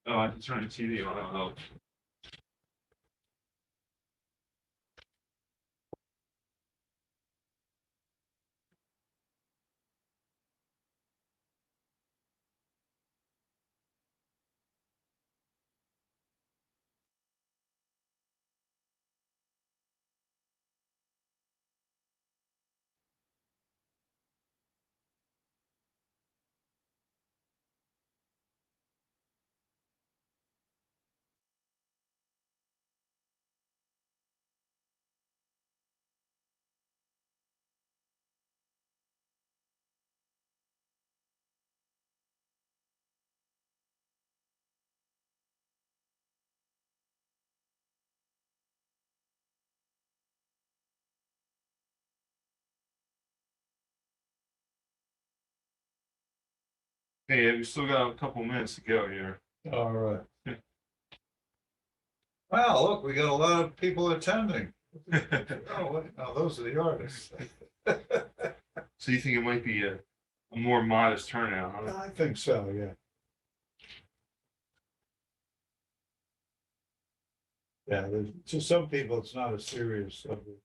Oh, I can turn the TV on. Oh. Hey, we still got a couple minutes to go here. All right. Wow, look, we got a lot of people attending. Oh, wait, no, those are the artists. So you think it might be a more modest turnout, huh? I think so, yeah. Yeah, to some people, it's not a serious subject.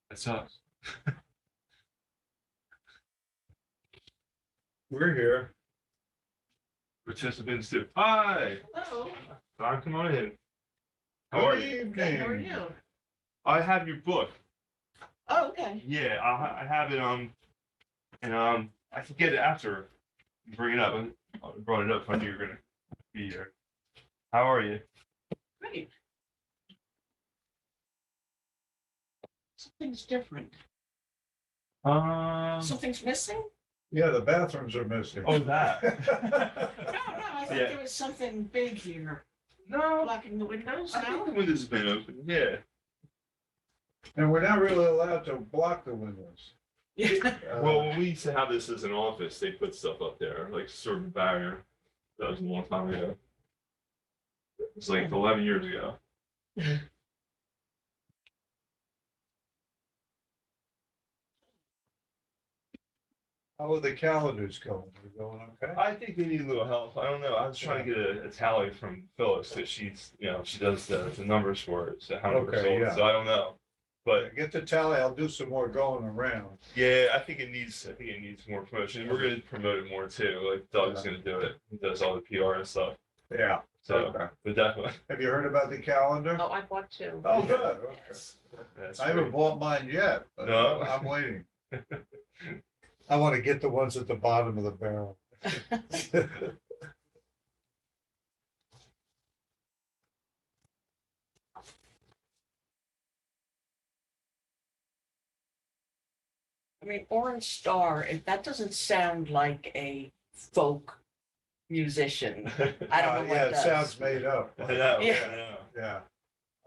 That sucks. We're here. Participants do. Hi, Hello. Don, come on in. How are Good you? Good, how are evening. you? I have your book. Oh, okay. Yeah, I have it. And I can get it after you bring it up. I brought it up. I knew you were gonna be here. How are you? Great. Something's different. Something's missing? Yeah, the bathrooms are missing. Oh, that. No, I thought Yeah. there was something big here, No, blocking the windows I think now. the windows have been open. Yeah. And we're not really allowed to block the windows. Yeah. Well, when we used to have this as an office, they put stuff up there, like sort of a barrier. That was a long time ago. It's like 11 years ago. How are the calendars going? They're going okay? I think they need a little help. I don't know. I was trying to get a tally from Phyllis because she's, she does the numbers for it. So how many Okay, sold. yeah. So I don't know. But Get the tally, I'll do some more going around. yeah, I think it needs more promotion. And we're gonna promote it more too. Like Doug's gonna do it. He does all the PR and stuff. Yeah. So Okay. but definitely. Have you heard about the calendar? Oh, I bought two. Oh, good, okay. Yes. That's I haven't great. bought mine yet, but No. I'm waiting. I want to get the ones at the bottom of the barrel. I mean, Orange Star, if that doesn't sound like a folk musician, I don't know what Yeah, it does. sounds made up. I know, Yeah. I know. Yeah,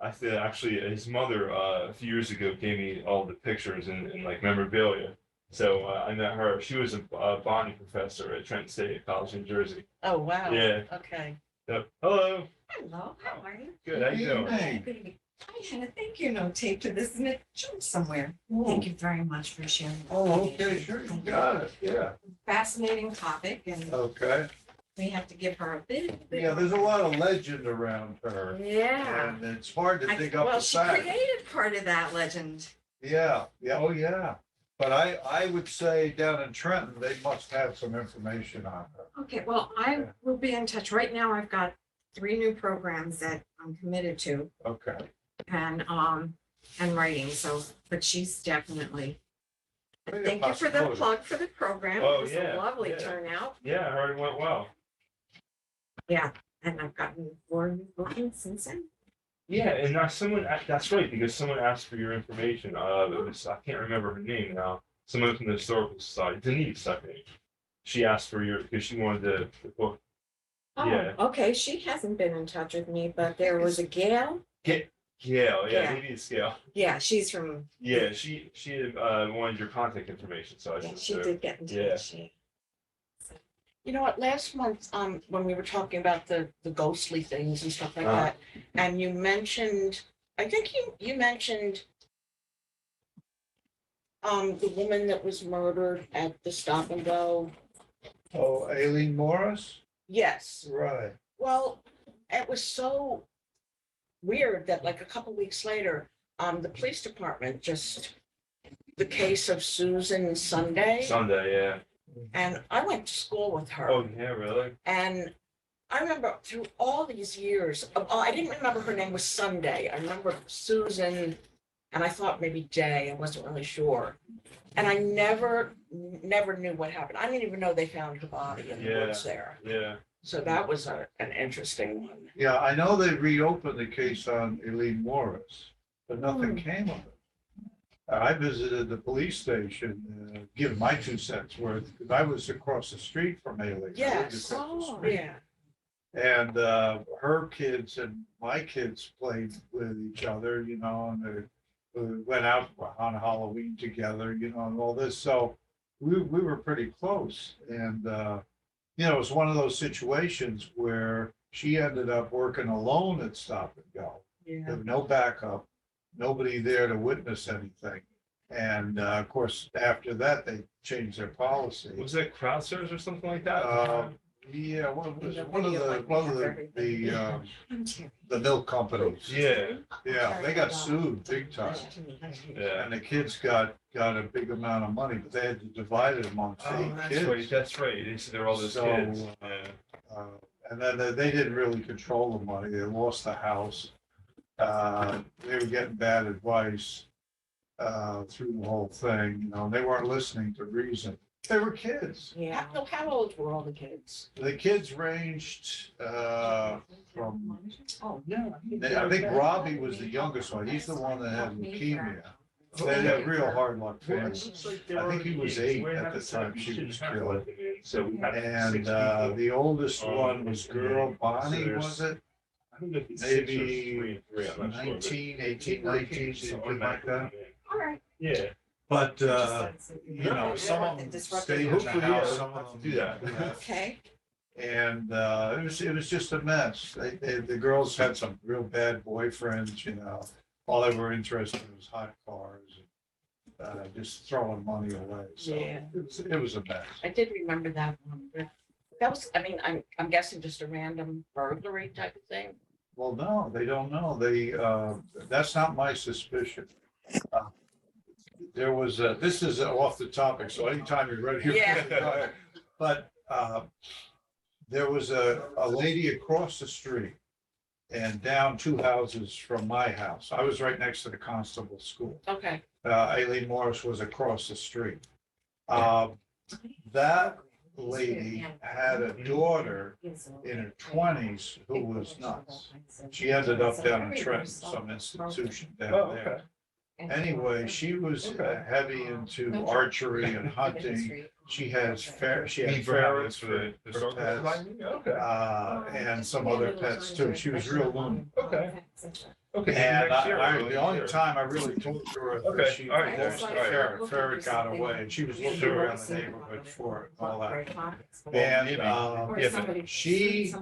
I said actually his mother a few years ago gave me all the pictures and like memorabilia. So I met her. She was a botany professor at Trent State College in Jersey. Oh, wow. Yeah. Okay. So, hello. Hello, how are you? Good. How you doing? Evening. Good evening. I had a thank you note taped to this in a joint somewhere. Thank you very much for sharing. Oh, okay, sure, you got it, yeah, Fascinating topic, and okay. we have to give her a bit. Yeah, there's a lot of legend around her, Yeah. and it's hard to dig up Well, the she facts. created part of that legend. Yeah, yeah, oh, yeah. But I would say down in Trenton, they must have some information on her. Okay, well, I will be in touch. Right now, I've got 3 new programs that I'm committed to Okay. and writing, so, but she's definitely. Maybe a Thank you for the possibility. plug for the program. Oh, It was yeah, a lovely yeah. turnout. Yeah, I heard it went well. Yeah, and I've gotten 4 new bookings since then. Yeah, and now that's right, because someone asked for your information. It was, I can't remember her name now. Someone from the Historical Society, Denise, I think. She asked for your, because she wanted the book. Yeah. Oh, okay, she hasn't been in touch with me, but there was a Gail. Gail, Yeah. maybe it's Gail. Yeah, she's from, Yeah, she wanted your contact information, so I yeah, just. she did get in yeah. touch. You know what, last month, when we were talking about the ghostly things and stuff like Uh-huh. that, and you mentioned, I think you mentioned the woman that was murdered at the Stop and Go. Oh, Aileen Morris? Yes. Right. Well, it was so weird that like a couple weeks later, the police department the case of Susan Sunday, Sunday, yeah. and I went to school with her. Oh, yeah, really? And I remember through all these years, I didn't remember her name was Sunday. I remember Susan, and I thought maybe Day. I wasn't really sure. And I never knew what happened. I didn't even know they found her body in the Yeah. woods there. Yeah. So that was an interesting one. Yeah, I know they reopened the case on Aileen Morris, but nothing Hmm. came of it. I visited the police station, give my 2 cents worth, because I was across the street from Aileen. I lived Yes. across the Oh, street. Yeah. And her kids and my kids played with each other, you know, and they went out on Halloween together, you know, and all this. So we were pretty close. And, you know, it was one of those situations where she ended up working alone at Stop and Go. Yeah. With no backup, nobody there to witness anything. And of course, after that, they changed their policy. Was it crowdsourced or something like that? Yeah, what was The it? One of video the, might one of have the, everything. the, I'm Terry. the milk companies. Yeah, Yeah, they got sued big time. yeah. And the kids got a big amount of money, but they had to divide it amongst Oh, 8 that's kids. right, that's right. They said they're all those So, kids. Yeah. And then they didn't really control the money. They lost the house. They were getting bad advice through the whole thing, you know, they weren't listening to reason. They were kids. Yeah. How old were all the kids? The kids ranged from, Oh, No. I think Robbie was the youngest one. He's the one that had leukemia. They had a real hard luck Well, it family. looks like they I were think he was kids. 8 We're at not the set up, time we she shouldn't was have killed. let them in, So we had And 6 people. the oldest one was girl, Bonnie, there's- was it? I think it'd be 6 or Maybe 3 and 3, I'm not sure, but 19, 18, they were 19, kids, so something like that. automatically, all right. Yeah. But, you know, some of them stayed in the Hopefully, house, yeah, some we'll of have them. to do that. left. Okay. And it was just a mess. The girls had some real bad boyfriends, you know. All they were interested in was hot cars, and just throwing money away. So Yeah. it was a mess. I did remember that one. But that was, I mean, I'm guessing just a random burglary type of thing. Well, no, they don't know. That's not my suspicion. There was, this is off the topic, so anytime you're ready. Yeah. But there was a lady across the street and down 2 houses from my house. I was right next to the constable school. Okay. Aileen Morris was across the street. That lady had a daughter in her 20s who was nuts. She ended up down in Trenton, some institution Oh, down there. okay. Anyway, she was heavy into archery and hunting. She had You mean ferrets for the for historical pets, society? Okay. and some other pets too. She was real loony. Okay. Okay. And next year, the only time I really talked to her, Okay, she, all right, there's all the right. ferret got away, and she was looking Sure. around the neighborhood for it and all that. Well, And, maybe. Or but she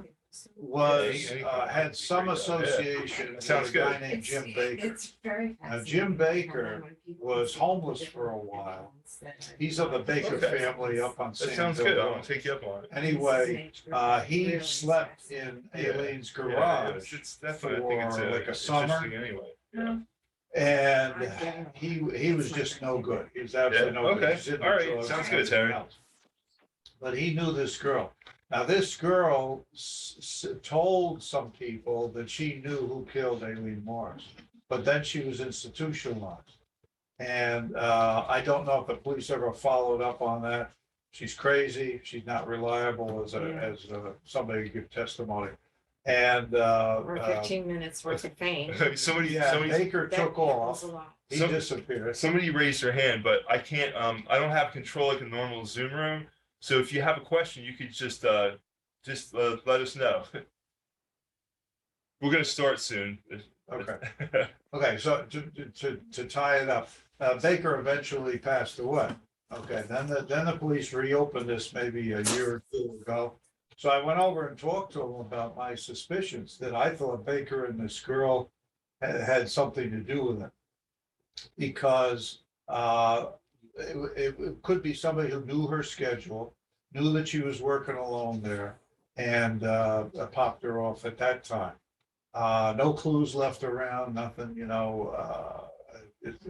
was, Any- had some association with Sounds a guy good. named Jim Baker. It's very Now, Jim Baker was homeless for a while. He's of the Baker Okay. family up on That Sand sounds Hill good. I'm Road. gonna take you up on it. Anyway, he slept in Aileen's Yeah, garage, it's definitely, I think it's for like a it's summer. interesting anyway. Yeah. and he was just no good. He was absolutely Yeah, no good. okay. He was into All right. drugs Sounds and good, everything Terry. else. But he knew this girl. Now, this girl told some people that she knew who killed Aileen Morris, but then she was institutionalized. And I don't know if the police ever followed up on that. She's crazy. She's not reliable as somebody to give testimony. And Or 15 minutes worth of fame. Somebody, Baker That took off. was a lot. He Some- disappeared. somebody raised their hand, but I can't, I don't have control like a normal Zoom room. So if you have a question, you could just let us know. We're gonna start soon. Okay. Okay, so to tie it up, Baker eventually passed away. Okay, then the police reopened this maybe a year or two ago. So I went over and talked to him about my suspicions that I thought Baker and this girl had something to do with it. Because it could be somebody who knew her schedule, knew that she was working alone there, and popped her off at that time. No clues left around, nothing,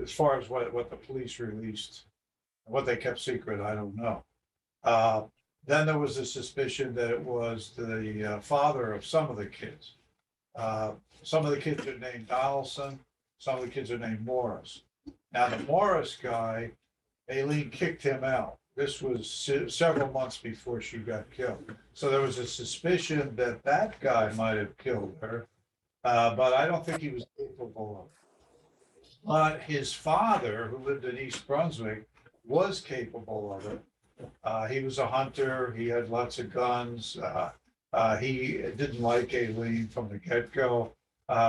as far as what the police released, what they kept secret, I don't know. Then there was a suspicion that it was the father of some of the kids. Some of the kids are named Donaldson, some of the kids are named Morris. Now, the Morris guy, Aileen kicked him out. This was several months before she got killed. So there was a suspicion that that guy might have killed her. But I don't think he was capable of it. But his father, who lived in East Brunswick, was capable of it. He was a hunter. He had lots of guns. He didn't like Aileen from the get-go.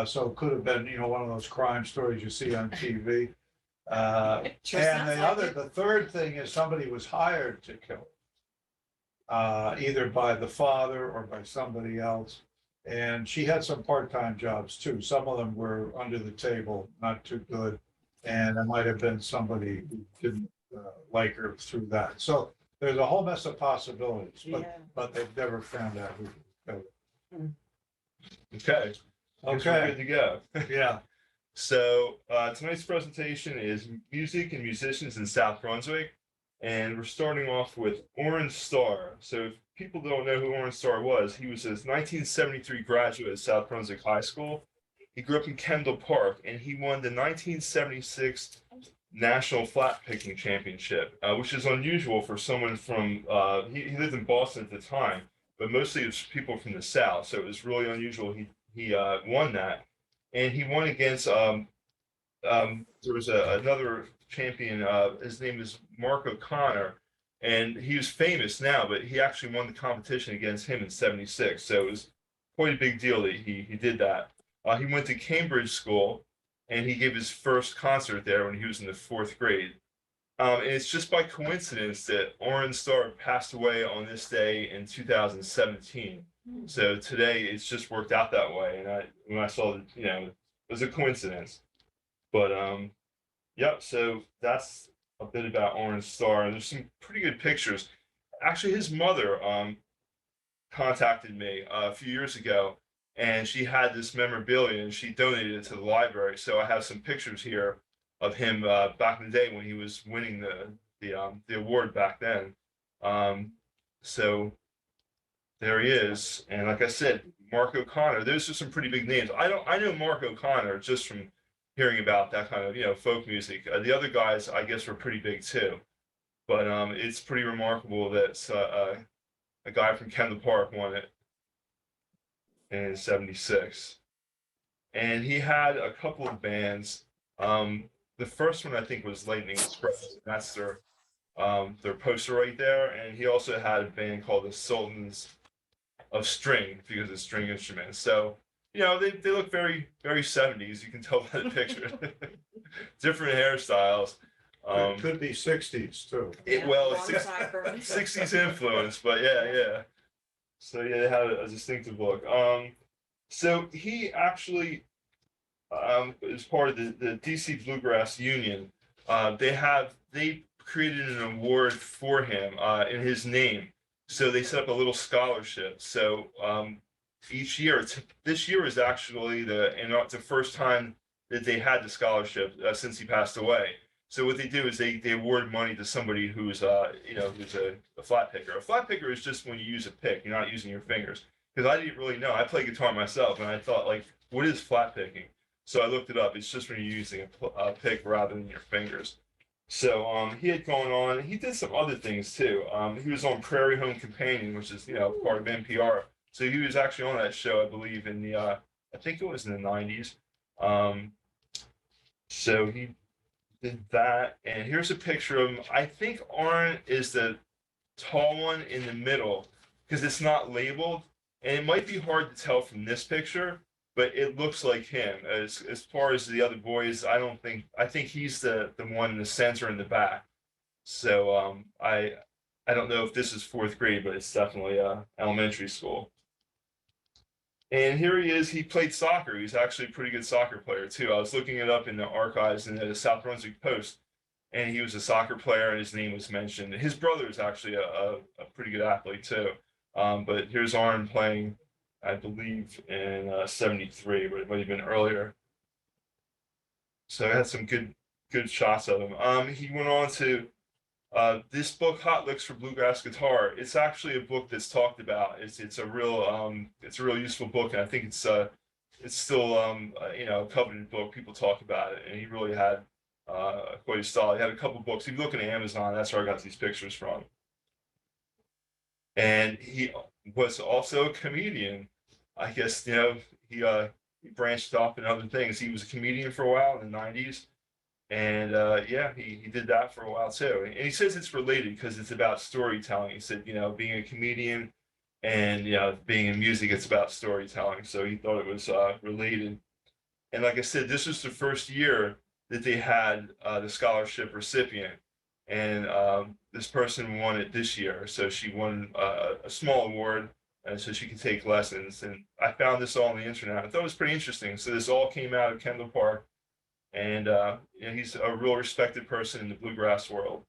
So it could have been, one of those crime stories you see on TV. Sure And sounds like it. the third thing is somebody was hired to kill her, either by the father or by somebody else. And she had some part-time jobs too. Some of them were under the table, not too good. And it might have been somebody who didn't like her through that. So there's a whole mess of possibilities, but they've never found out who killed her. Okay. Guess we're Okay, good to go. yeah. So tonight's presentation is music and musicians in South Brunswick, and we're starting off with Orange Star. So if people don't know who Orange Star was, he was a 1973 graduate of South Brunswick High School. He grew up in Kendall Park, and he won the 1976 National Flat Picking Championship, which is unusual for someone from, he lived in Boston at the time, but mostly it was people from the South, so it was really unusual. He won that. And he won against there was another champion. His name is Mark O'Connor, and he was famous now, but he actually won the competition against him in '76. So it was quite a big deal that he did that. He went to Cambridge School, and he gave his first concert there when he was in the 4th grade. And it's just by coincidence that Orange Star passed away on this day in 2017. So today it's just worked out that way. And when I saw that, it was a coincidence. But yeah, so that's a bit about Orange Star. And there's some pretty good pictures. Actually, his mother contacted me a few years ago, and she had this memorabilia and she donated it to the library. So I have some pictures here of him back in the day when he was winning the award back then. So there he is, and like I said, Mark O'Connor. Those are some pretty big names. I know Mark O'Connor just from hearing about that kind of folk music. The other guys, I guess, were pretty big too. but it's pretty remarkable that a guy from Kendall Park won it in '76, and he had a couple of bands. The first one I think was Lightning Express. That's their poster right there, and he also had a band called the Sultans of String because of string instruments. So they look very very '70s. You can tell by the picture. Different hairstyles. Could be sixties too. Well, Long sideburns. '60s influence, but yeah. So yeah, they had a distinctive look. So he actually is part of the DC Bluegrass Union. They created an award for him in his name. So they set up a little scholarship. So each year, this year is actually it's the first time that they had the scholarship since he passed away. So what they do is they award money to somebody who's who's a flat picker. A flat picker is just when you use a pick, you're not using your fingers. Because I didn't really know. I play guitar myself, and I thought, like, what is flat picking? So I looked it up. It's just when you're using a pick rather than your fingers. So he had gone on. He did some other things too. He was on Prairie Home Companion, which is part of NPR. So he was actually on that show, I believe, in the I think it was in the '90s. So he did that, and here's a picture of him. I think Arn is the tall one in the middle because it's not labeled, and it might be hard to tell from this picture, but it looks like him. As far as the other boys, I think he's the one in the center in the back. So I don't know if this is fourth grade, but it's definitely elementary school. And here he is. He played soccer. He's actually a pretty good soccer player too. I was looking it up in the archives in the South Brunswick Post, and he was a soccer player, and his name was mentioned. His brother is actually a pretty good athlete too. But here's Arn playing, I believe, in '73, but it might have been earlier. So I had some good shots of him. He went on to this book, Hot Licks for Bluegrass Guitar. It's actually a book that's talked about. It's a real useful book, and I think it's still a coveted book. People talk about it, and he really had quite a style. He had a couple books. If you look at Amazon, that's where I got these pictures from. And he was also a comedian. I guess he branched off in other things. He was a comedian for a while in the '90s. And he did that for a while too. And he says it's related because it's about storytelling. He said, being a comedian and being in music, it's about storytelling. So he thought it was related. And like I said, this was the first year that they had the scholarship recipient, and this person won it this year. So she won a small award, and so she could take lessons. And I found this all on the internet. I thought it was pretty interesting. So this all came out of Kendall Park. And he's a real respected person in the bluegrass world.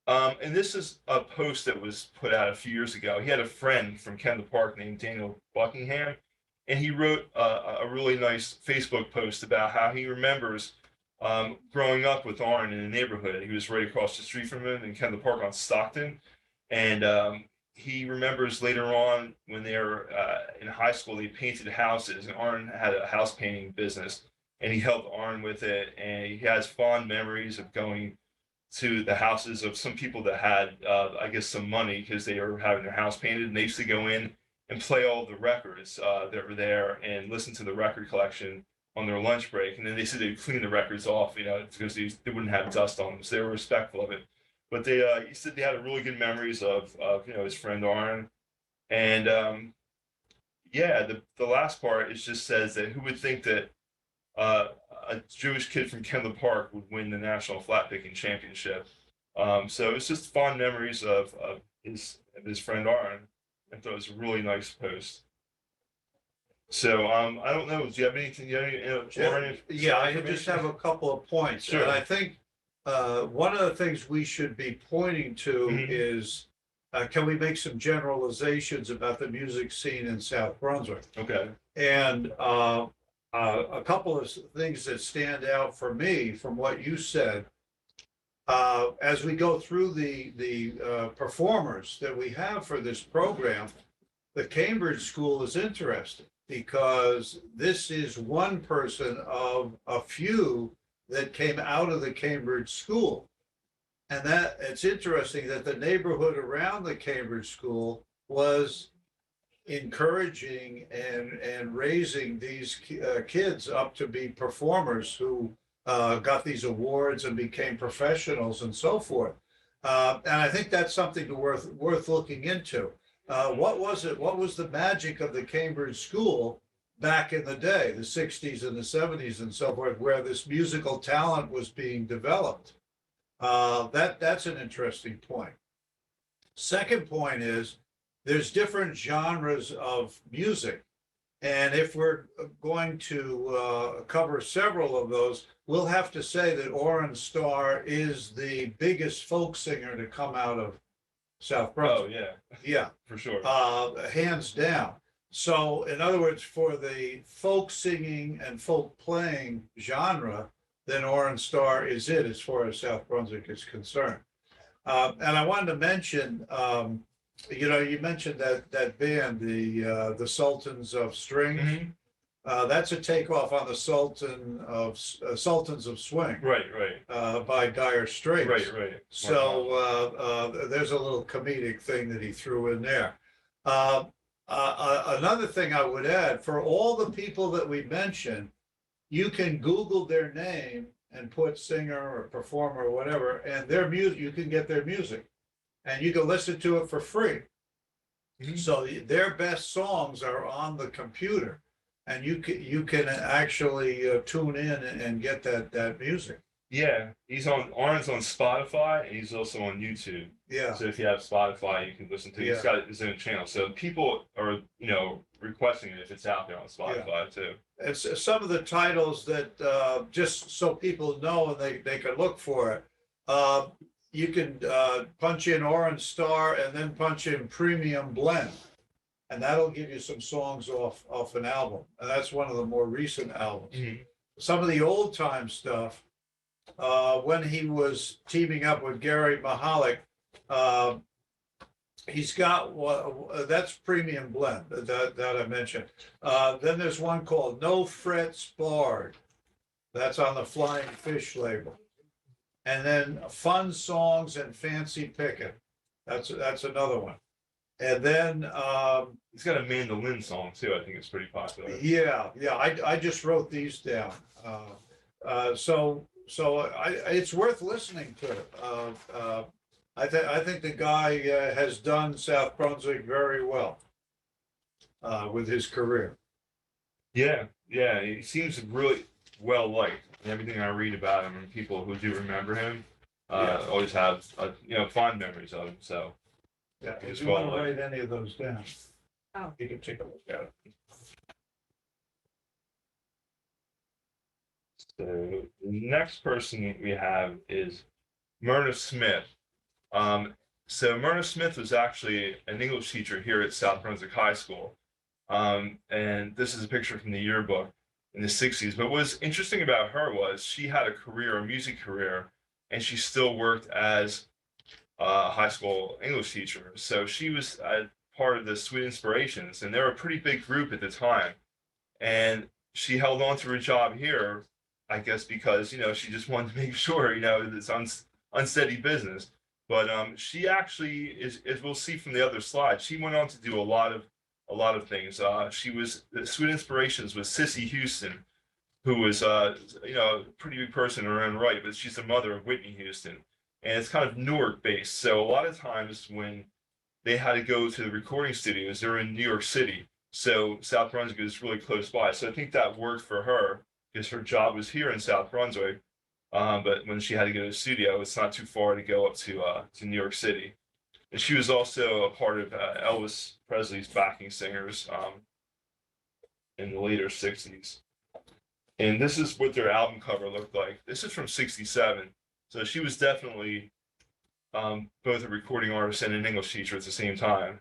And this is a post that was put out a few years ago. He had a friend from Kendall Park named Daniel Buckingham, and he wrote a really nice Facebook post about how he remembers growing up with Arn in the neighborhood. He was right across the street from him in Kendall Park on Stockton, and he remembers later on when they were in high school, they painted houses, and Arn had a house painting business, and he helped Arn with it. And he has fond memories of going to the houses of some people that had, I guess, some money because they were having their house painted, and they used to go in and play all the records that were there and listen to the record collection on their lunch break. And then they said they'd clean the records off, because they wouldn't have dust on them, so they were respectful of it. But he said they had really good memories of his friend Arn. And the last part, it just says that who would think that a Jewish kid from Kendall Park would win the National Flat Picking Championship. So it's just fond memories of his friend Arn. I thought it was a really nice post. So I don't know. Do you have anything? I just have a couple of points. Sure. And I think one of the things we should be pointing to is, can we make some generalizations about the music scene in South Brunswick? Okay. And a couple of things that stand out for me from what you said, as we go through the performers that we have for this program, the Cambridge School is interesting because this is one person of a few that came out of the Cambridge school. And that it's interesting that the neighborhood around the Cambridge school was encouraging and raising these kids up to be performers who got these awards and became professionals and so forth. And I think that's something worth looking into. What was it? What was the magic of the Cambridge school back in the day, the 60s and the 70s and so forth, where this musical talent was being developed? That's an interesting point. Second point is there's different genres of music. And if we're going to cover several of those, we'll have to say that Oren Starr is the biggest folk singer to come out of South Brunswick. Oh, yeah. Yeah, For sure. hands down. So in other words, for the folk singing and folk playing genre, then Oren Starr is it as far as South Brunswick is concerned. And I wanted to mention, you mentioned that band, the Sultans of String. Mhm. That's a takeoff on the Sultans of Swing. Right. By Dire Straits. Right. So there's a little comedic thing that he threw in there. Another thing I would add, for all the people that we mentioned, you can Google their name and put singer or performer or whatever, and their music, you can get their music, and you can listen to it for free. Mhm. So their best songs are on the computer, and you can actually tune in and get that music. Yeah, Oren's on Spotify, and he's also on YouTube. Yeah, So if you have Spotify, you can listen to. He's got his own channel, so people are requesting it if it's out there on Spotify too. it's some of the titles that just so people know and they can look for it. You can punch in Orange Star and then punch in Premium Blend, and that'll give you some songs off an album. And that's one of the more recent albums. Mhm. Some of the old time stuff, when he was teaming up with Gary Mahalik, he's got that's Premium Blend that I mentioned. Then there's one called No Frets Barred. That's on the Flying Fish label. And then Fun Songs and Fancy Pickin'. That's another one. And then He's got a mandolin song too. I think it's pretty popular. yeah, I just wrote these down. So it's worth listening to. I think the guy has done South Brunswick very well with his career. Yeah, he seems really well liked. And everything I read about him and people who do remember him always have fond memories of him. So Yeah, It's if you want well to liked. write any of those down. Oh. You can take a look at it. So the next person we have is Myrna Smith. So Myrna Smith was actually an English teacher here at South Brunswick High School. And this is a picture from the yearbook in the 60s. But what's interesting about her was she had a music career, and she still worked as a high school English teacher. So she was part of the Sweet Inspirations, and they were a pretty big group at the time. And she held on to her job here, I guess, because, she just wanted to make sure, it's unsteady business. But she actually is, as we'll see from the other slide, she went on to do a lot of things. She was the Sweet Inspirations with Sissy Houston, who was a pretty big person in her own right, but she's the mother of Whitney Houston, and it's kind of Newark based. So a lot of times when they had to go to the recording studios, they're in New York City. So South Brunswick is really close by. So I think that worked for her because her job was here in South Brunswick. But when she had to go to the studio, it's not too far to go up to New York City. And she was also a part of Elvis Presley's backing singers in the later 60s. And this is what their album cover looked like. This is from 67. So she was definitely both a recording artist and an English teacher at the same time.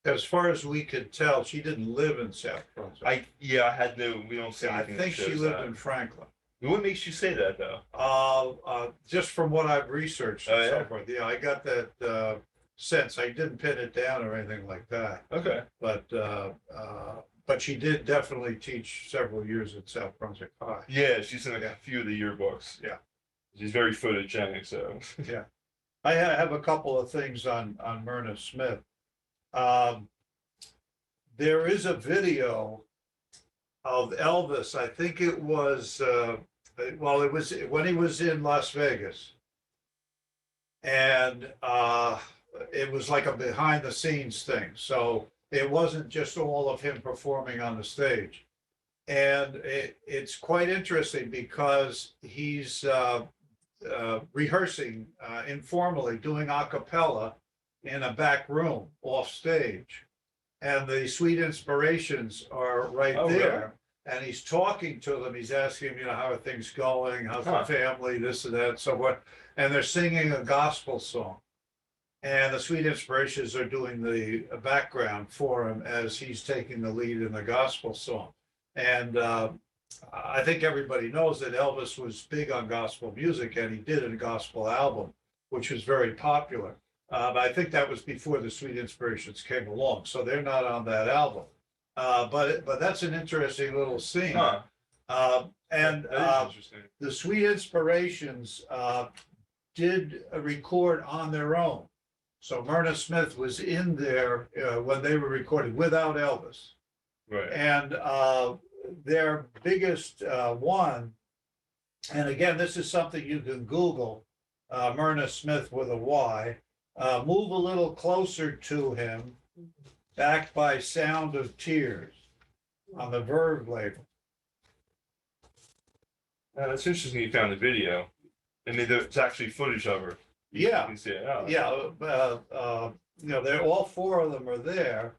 As far as we could tell, she didn't live in South Brunswick. We don't see I anything think that she shows lived that. in Franklin. What makes you say that though? Just from what I've researched and Oh, so yeah? forth. Yeah, I got that sense. I didn't pin it down or anything like that. Okay. But but she did definitely teach several years at South Brunswick High. Yeah, she's in like a few of the yearbooks. Yeah. She's very photogenic, so. Yeah. I have a couple of things on Myrna Smith. There is a video of Elvis. I think it was, well, it was when he was in Las Vegas. And it was like a behind the scenes thing. So it wasn't just all of him performing on the stage. And it's quite interesting because he's rehearsing informally, doing a cappella in a back room off stage. And the Sweet Inspirations are right Oh, there. really? And he's talking to them. He's asking, how are things going? How's Huh. the family? This and that, so what? And they're singing a gospel song. And the Sweet Inspirations are doing the background for him as he's taking the lead in the gospel song. And I think everybody knows that Elvis was big on gospel music, and he did a gospel album, which was very popular. But I think that was before the Sweet Inspirations came along, so they're not on that album. But that's an interesting little scene. Huh. And That is interesting. the Sweet Inspirations did record on their own. So Myrna Smith was in there when they were recording without Elvis. Right. And their biggest one, and again, this is something you can Google, Myrna Smith with a Y, Move a Little Closer to Him, backed by Sound of Tears on the Verve label. That's interesting you found the video. I mean, there's actually footage of her. You Yeah. can see it. Oh. Yeah, they're all four of them are there.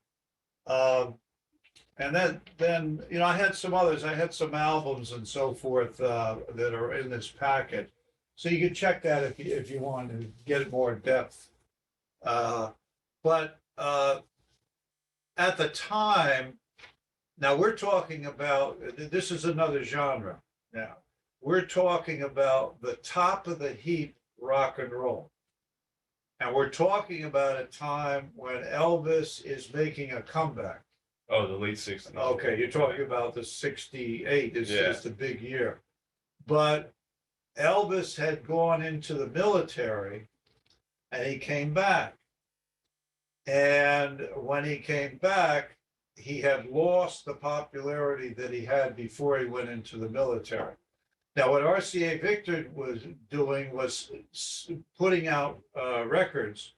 And then I had some others. I had some albums and so forth that are in this packet. So you can check that if you want to get more depth. But at the time, now we're talking about, this is another genre now. We're talking about the top of the heap rock and roll. And we're talking about a time when Elvis is making a comeback. Oh, the late 60s. Okay, you're talking about the 68 is Yeah. the big year. But Elvis had gone into the military and he came back. And when he came back, he had lost the popularity that he had before he went into the military. Now, what RCA Victor was doing was putting out records,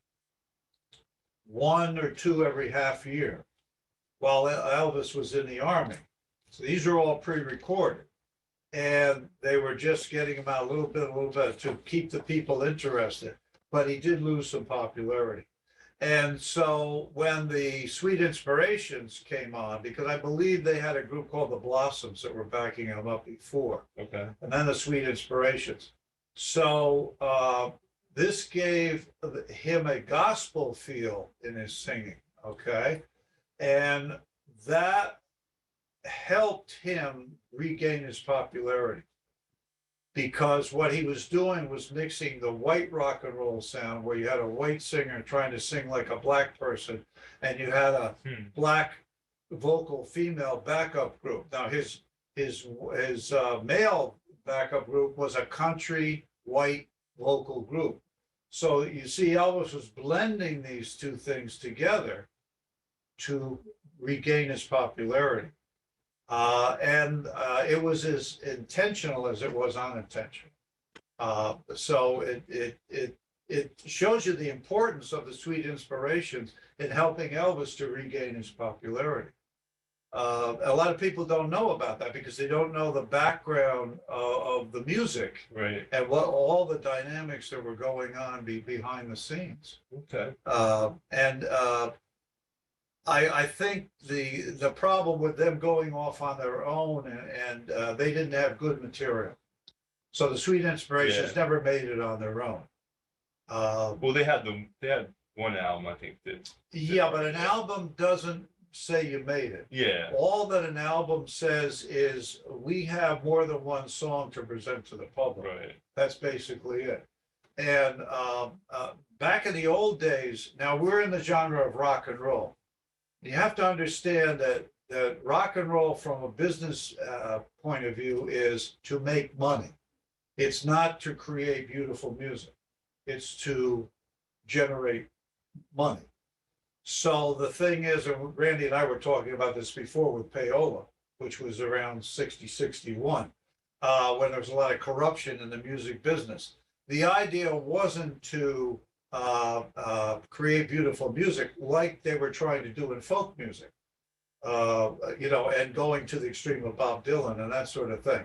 one or two every half year, while Elvis was in the Army. So these are all pre-recorded. And they were just getting them out a little bit to keep the people interested. But he did lose some popularity. And so when the Sweet Inspirations came on, because I believe they had a group called the Blossoms that were backing them up before, Okay. and then the Sweet Inspirations. So this gave him a gospel feel in his singing, okay? And that helped him regain his popularity. Because what he was doing was mixing the white rock and roll sound, where you had a white singer trying to sing like a black person, and you had a black vocal female backup group. Now his male backup group was a country white vocal group. So you see, Elvis was blending these two things together to regain his popularity. And it was as intentional as it was unintentional. So it shows you the importance of the Sweet Inspirations in helping Elvis to regain his popularity. A lot of people don't know about that because they don't know the background of the music Right. and what all the dynamics that were going on behind the scenes. Okay. I think the problem with them going off on their own and they didn't have good material. So the Sweet Inspirations never made it on their own. Well, they had one album, I think. Yeah, but an album doesn't say you made it. Yeah. All that an album says is we have more than one song to present to the public. Right. That's basically it. And back in the old days, now we're in the genre of rock and roll. You have to understand that that rock and roll from a business point of view is to make money. It's not to create beautiful music. It's to generate money. So the thing is, and Randy and I were talking about this before with payola, which was around 60, 61, when there was a lot of corruption in the music business. The idea wasn't to create beautiful music like they were trying to do in folk music, and going to the extreme of Bob Dylan and that sort of thing.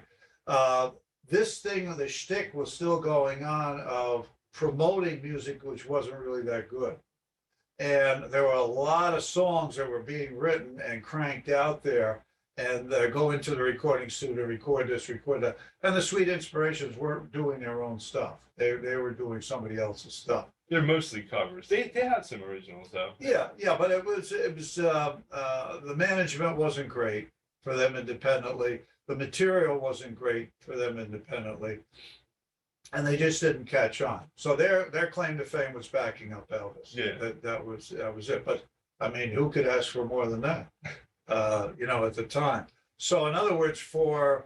This thing, the shtick was still going on of promoting music, which wasn't really that good. And there were a lot of songs that were being written and cranked out there, and go into the recording studio, record this, record that. And the Sweet Inspirations weren't doing their own stuff. They were doing somebody else's stuff. They're mostly covers. They had some originals though. Yeah, but it was the management wasn't great for them independently. The material wasn't great for them independently, and they just didn't catch on. So their claim to fame was backing up Elvis. Yeah. That was it. But I mean, who could ask for more than that? At the time. So in other words, for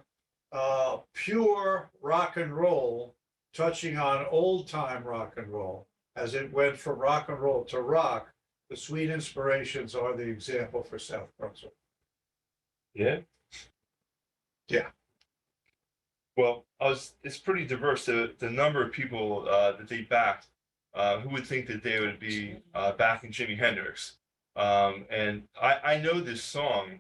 pure rock and roll, touching on old time rock and roll, as it went from rock and roll to rock, the Sweet Inspirations are the example for South Brunswick. Yeah. Yeah. Well, it's pretty diverse. The number of people that they backed, who would think that they would be backing Jimi Hendrix? And I know this song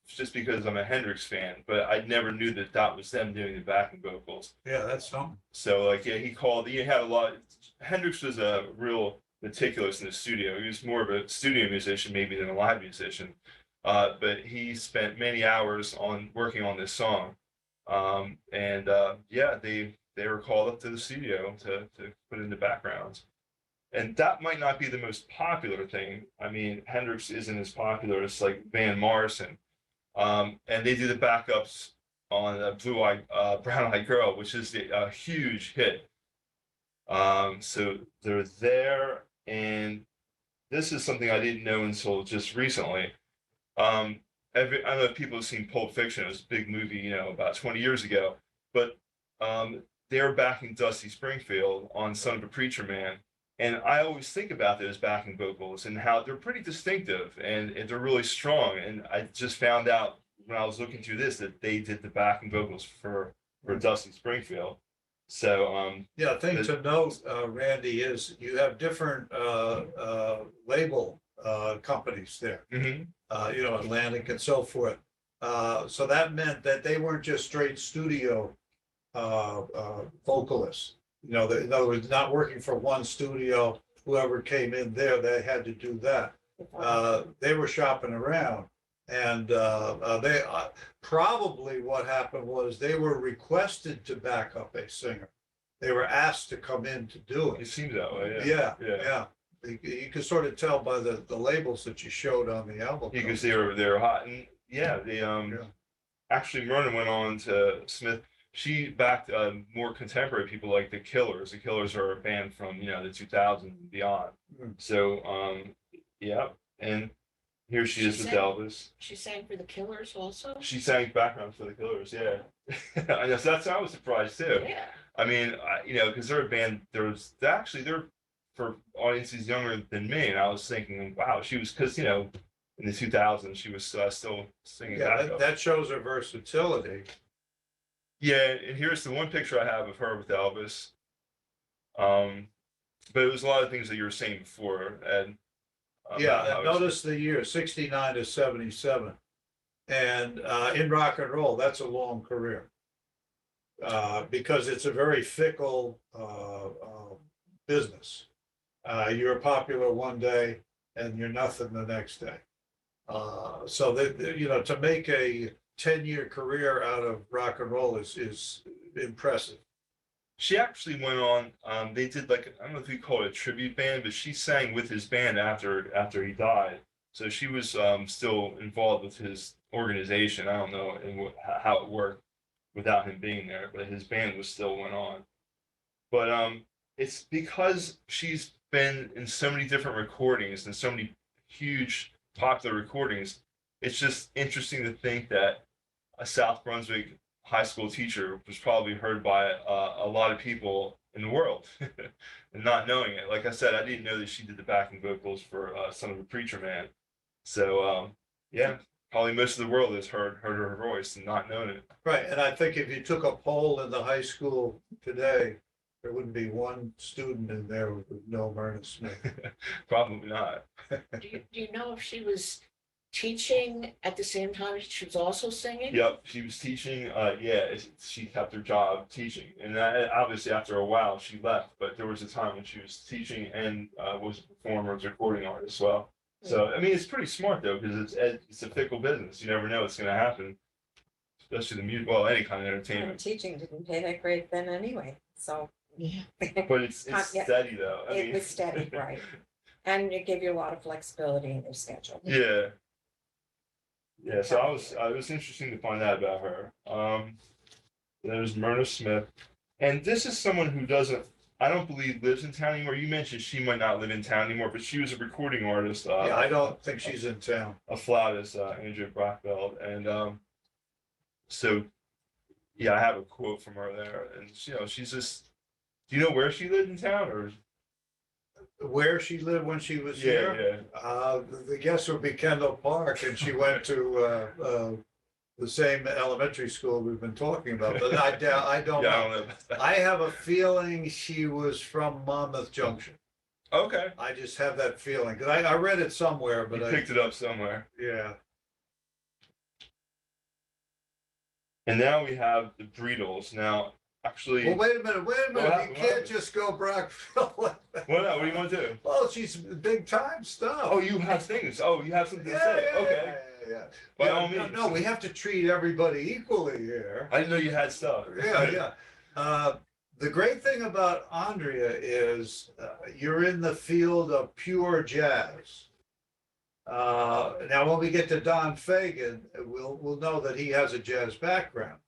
just because I'm a Hendrix fan, but I never knew that was them doing the backing vocals. Yeah, that's something. So he had a lot. Hendrix was a real meticulous in the studio. He was more of a studio musician maybe than a live musician. But he spent many hours working on this song. They were called up to the studio to put in the backgrounds. And that might not be the most popular thing. I mean, Hendrix isn't as popular as like Van Morrison. And they do the backups on Brown Eyed Girl, which is a huge hit. So they're there, and this is something I didn't know until just recently. I don't know if people have seen Pulp Fiction. It was a big movie, about 20 years ago. But they're backing Dusty Springfield on Son of a Preacher Man. And I always think about those backing vocals and how they're pretty distinctive and they're really strong. And I just found out when I was looking through this that they did the backing vocals for Dusty Springfield. So thing to note, Randy, is you have different label companies there. Mm-hmm. Atlantic and so forth. So that meant that they weren't just straight studio vocalists. In other words, not working for one studio. Whoever came in there, they had to do that. They were shopping around, and they probably what happened was they were requested to back up a singer. They were asked to come in to do it. It seems that way. Yeah. You could sort of tell by the labels that you showed on the album. Because they were hot, and actually Myrna went on to Smith. She backed more contemporary people like the Killers. The Killers are a band from the 2000s and beyond. So and here she is with Elvis. She sang for the Killers also. She sang background for the Killers. Yeah, I guess I was surprised too. Yeah. I mean, because they're a band. They're for audiences younger than me, and I was thinking, wow, she was because in the 2000s she was still singing. Yeah, that shows her versatility. Yeah, and here's the one picture I have of her with Elvis. But it was a lot of things that you were saying before, and notice the year 69 to 77, and in rock and roll, that's a long career because it's a very fickle business. You're popular one day and you're nothing the next day. So that to make a 10-year career out of rock and roll is impressive. She actually went on. They did I don't know if we call it a tribute band, but she sang with his band after he died. So she was still involved with his organization. I don't know how it worked without him being there, but his band still went on. But it's because she's been in so many different recordings and so many huge popular recordings it's just interesting to think that a South Brunswick high school teacher was probably heard by a lot of people in the world and not knowing it. Like I said, I didn't know that she did the backing vocals for Son of a Preacher Man. So yeah, probably most of the world has heard her voice and not known it. Right, and I think if you took a poll in the high school today, there wouldn't be one student in there who would know Myrna Smith. Probably not. Do you know if she was teaching at the same time she was also singing? Yep, she was teaching. She kept her job teaching, and obviously after a while she left. But there was a time when she was teaching and was a performer, as a recording artist as well. So I mean, it's pretty smart though, because it's a fickle business. You never know what's going to happen, especially the music. Well, any kind of And entertainment. teaching didn't pay that great then anyway, so. Yeah. But it's Yeah. steady though. I It mean, was steady, right. And it gave you a lot of flexibility in your schedule. Yeah. Yeah, so it was interesting to find out about her. There's Myrna Smith. And this is someone who I don't believe lives in town anymore. You mentioned she might not live in town anymore, but she was a recording artist. Yeah, I don't think she's in town. A flautist, Andrea Brockfeld. And so, yeah, I have a quote from her there. And, she's just, do you know where she lived in town or? Where she lived when she was Yeah, here? The guess would be Kendall Park, and she went to the same elementary school we've been talking about, but I don't I don't know. know about that. I have a feeling she was from Monmouth Junction. Okay. I just have that feeling, because I read it somewhere, but You picked it up somewhere. yeah. And now we have the Breedles. Now, actually, Well, wait a minute, What you happened? can't just go Brockville. what do you want to do? Well, she's big time stuff. Oh, you have things. Oh, you have something to Yeah, say. yeah, Okay. yeah. By Yeah, all no, means. no, we have to treat everybody equally here. I didn't know you had stuff. Yeah. The great thing about Andrea is you're in the field of pure jazz. Now, when we get to Don Fagan, we'll know that he has a jazz background,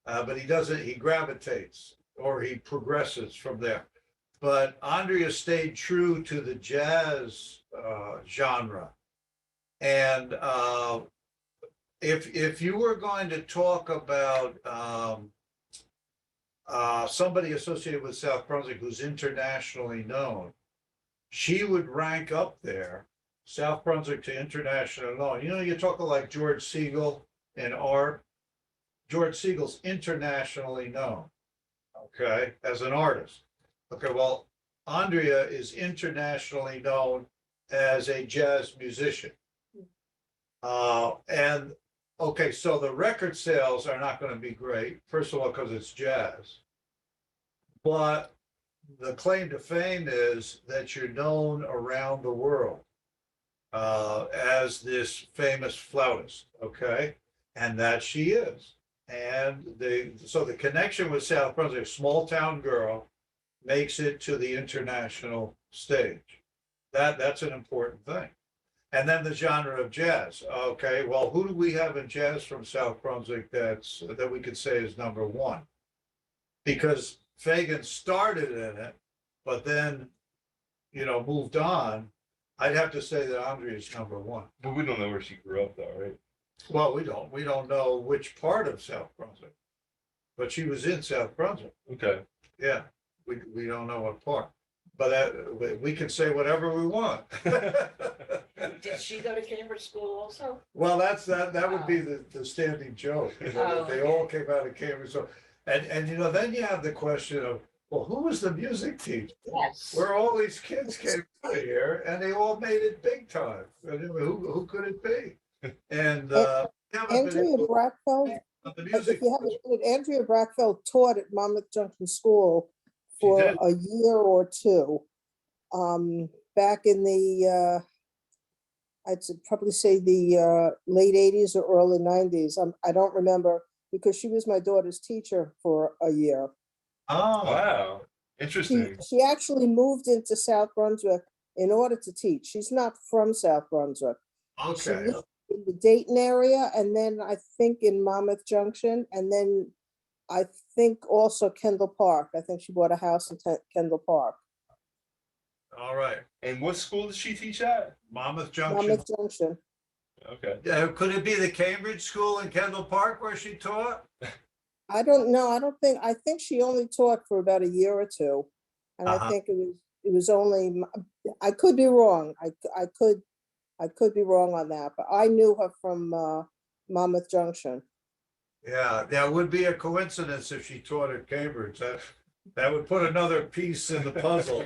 but he gravitates or he progresses from there. But Andrea stayed true to the jazz genre. And if you were going to talk about somebody associated with South Brunswick who's internationally known, she would rank up there, South Brunswick to international known. You're talking like George Siegel in art. George Siegel's internationally known, okay, as an artist. Okay, well, Andrea is internationally known as a jazz musician. And okay, so the record sales are not going to be great, first of all, because it's jazz. But the claim to fame is that you're known around the world as this famous flautist, okay? And that she is. And so the connection with South Brunswick, a small town girl, makes it to the international stage. That's an important thing. And then the genre of jazz. Okay, well, who do we have in jazz from South Brunswick that we could say is number one? Because Fagan started in it, but then, moved on. I'd have to say that Andrea is number one. But we don't know where she grew up though, right? Well, we don't know which part of South Brunswick, but she was in South Brunswick. Okay. Yeah, we don't know what part, but we can say whatever we want. Did she go to Cambridge School also? Well, that would be the standing joke, that they all came out of Cambridge. So, and then you have the question of, well, who was the music teacher? Yes. Where all these kids came out of here and they all made it big time. And who could it be? And Andrea Brackfeld, the if music. you haven't heard it, Andrea Brackfeld taught at Monmouth Junction School for did? a year or two. Back in the, I'd probably say the late 80s or early 90s. I don't remember, because she was my daughter's teacher for a year. Oh, Wow. Interesting. She actually moved into South Brunswick in order to teach. She's not from South Brunswick. She okay. lived in the Dayton area, and then I think in Monmouth Junction, and then I think also Kendall Park. I think she bought a house in Kendall Park. All right. And what school did she teach at? Monmouth Junction. Monmouth Junction. Okay. Could it be the Cambridge School in Kendall Park where she taught? I don't know. I think she only taught for about a year or two. And I Uh-huh. think it was only, I could be wrong. I could be wrong on that, but I knew her from Monmouth Junction. Yeah, that would be a coincidence if she taught at Cambridge. That would put another piece in the puzzle.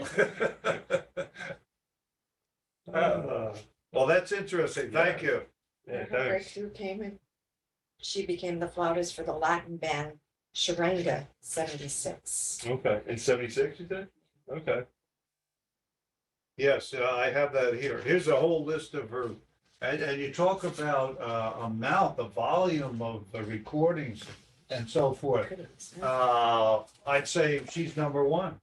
Well, that's interesting. Thank you. Yeah, Her thanks. breakthrough came in. She became the flautist for the Latin band Sharenga 76. Okay, in 76, you said? Okay. Yes, I have that here. Here's a whole list of her, and you talk about the volume of the recordings and so forth. I'd say she's number one.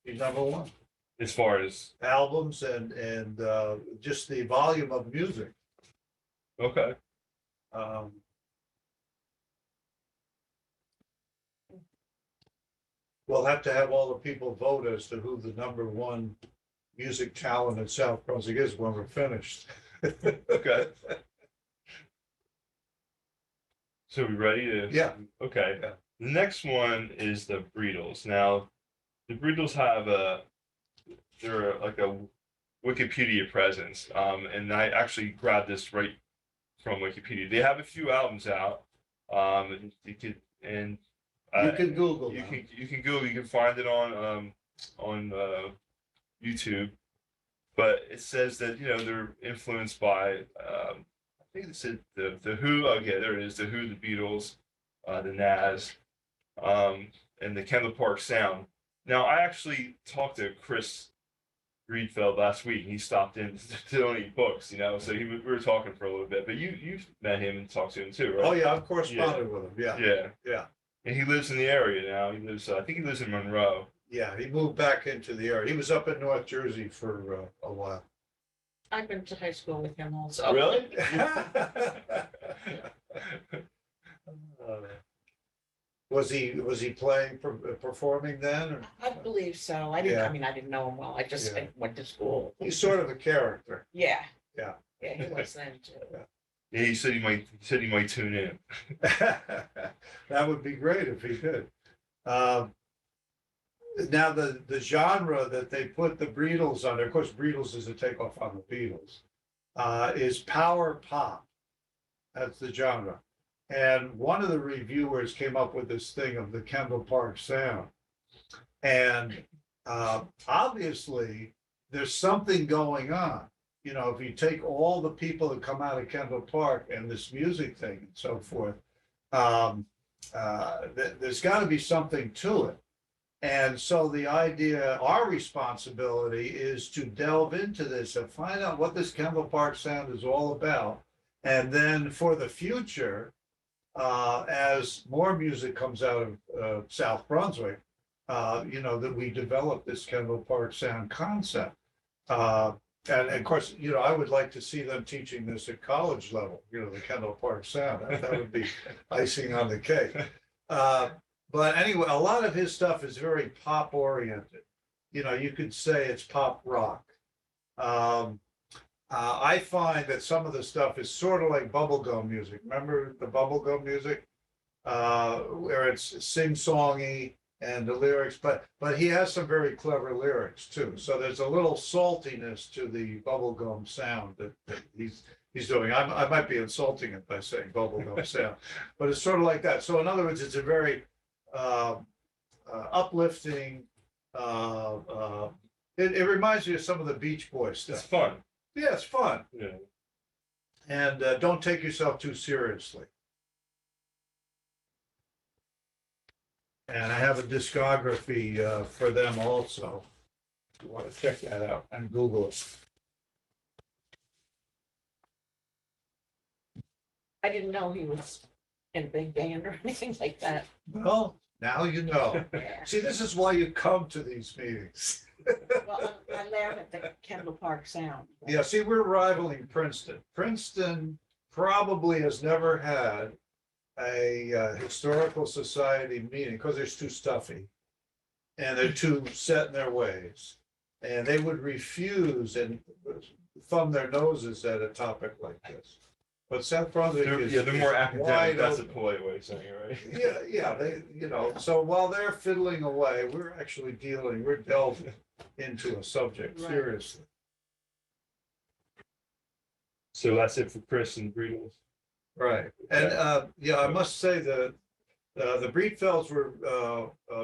She's number one. As far as, Albums and just the volume of music. okay. Um, We'll have to have all the people vote as to who the number one music talent in South Brunswick is when we're finished. Okay. So we ready to? Yeah. Okay. Yeah. The next one is the Breedles. Now, the Breedles have they're like a Wikipedia presence. And I actually grabbed this right from Wikipedia. They have a few albums out. You could, and You can Google you now. can Google, you can find it on YouTube. But it says that, you know, they're influenced by I think it said the Who. Okay, there it is. The Who, the Beatles, the Nas, and the Kendall Park Sound. Now, I actually talked to Chris Greenfeld last week. He stopped in to donate books, you know. So we were talking for a little bit. But you've met him and talked to him too, right? Oh, yeah, I've corresponded with him. Yeah, Yeah. yeah. And he lives in the area now. He lives. I think he lives in Monroe. Yeah, he moved back into the area. He was up in North Jersey for a while. I've been to high school with him also. Really? Was he playing, performing then? Or? I believe so. I didn't, Yeah. I mean, I didn't know him well. I just Yeah. went to school. He's sort of a character. Yeah. Yeah. Yeah, he was then too. Yeah, he said he might tune in. That would be great if he did. Now the genre that they put the Beatles under, of course, Beatles is a takeoff on the Beatles, is power pop. That's the genre. And one of the reviewers came up with this thing of the Kendall Park Sound. And obviously, there's something going on. You know, if you take all the people that come out of Kendall Park and this music thing and so forth, there's got to be something to it. And so the idea, our responsibility is to delve into this and find out what this Kendall Park Sound is all about. And then for the future, as more music comes out of South Brunswick, you know, that we develop this Kendall Park Sound concept. And of course, you know, I would like to see them teaching this at college level, you know, the Kendall Park Sound. That would be icing on the cake. But anyway, a lot of his stuff is very pop oriented. You know, you could say it's pop rock. I find that some of the stuff is sort of like bubblegum music. Remember the bubblegum music? Where it's sing-songy and the lyrics, but he has some very clever lyrics too. So there's a little saltiness to the bubblegum sound that he's doing. I might be insulting it by saying bubblegum sound, but it's sort of like that. So in other words, it's a very uplifting. It reminds me of some of the Beach Boys stuff. It's fun. Yeah, it's fun. Yeah. And don't take yourself too seriously. And I have a discography for them also. If you want to check that out and Google it. I didn't know he was in a big band or anything like that. Well, now you know. Yeah. See, this is why you come to these meetings. Well, I laugh at the Kendall Park Sound. Yeah, see, we're rivaling Princeton. Princeton probably has never had a historical society meeting because they're too stuffy and they're too set in their ways. And they would refuse, and thumb their noses at a topic like this. But South Brunswick is. Yeah, they're more is academic, wide that's a open. polite way of saying it, right? Yeah, they, so while they're fiddling away, we're actually we're delving into a subject Right. seriously. So that's it for Chris and Breedles. Right, and, yeah, I must say that, the Breedfelds were,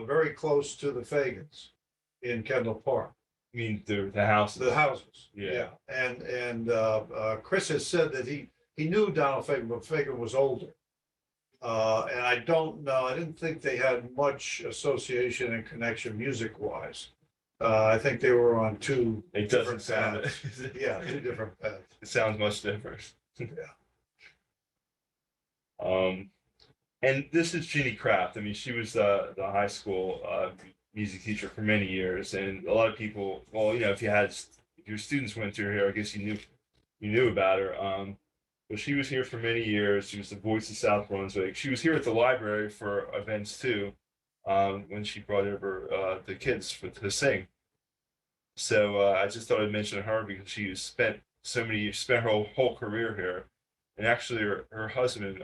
very close to the Fagans in Kendall Park, I mean, the houses. the houses. Yeah. And Chris has said that he knew Donald Fagan, but Fagan was older. And I don't know, I didn't think they had much association and connection music wise. I think they were on two It different doesn't sound, paths. Yeah, two different paths. it sounds much different. Yeah. And this is Ginny Kraft. I mean, she was the high school music teacher for many years, and a lot of people. Well, if your students went through here, I guess you knew about her. But she was here for many years. She was the voice of South Brunswick. She was here at the library for events too, when she brought over the kids to sing. So I just thought I'd mention her because she spent her whole career here, and actually her husband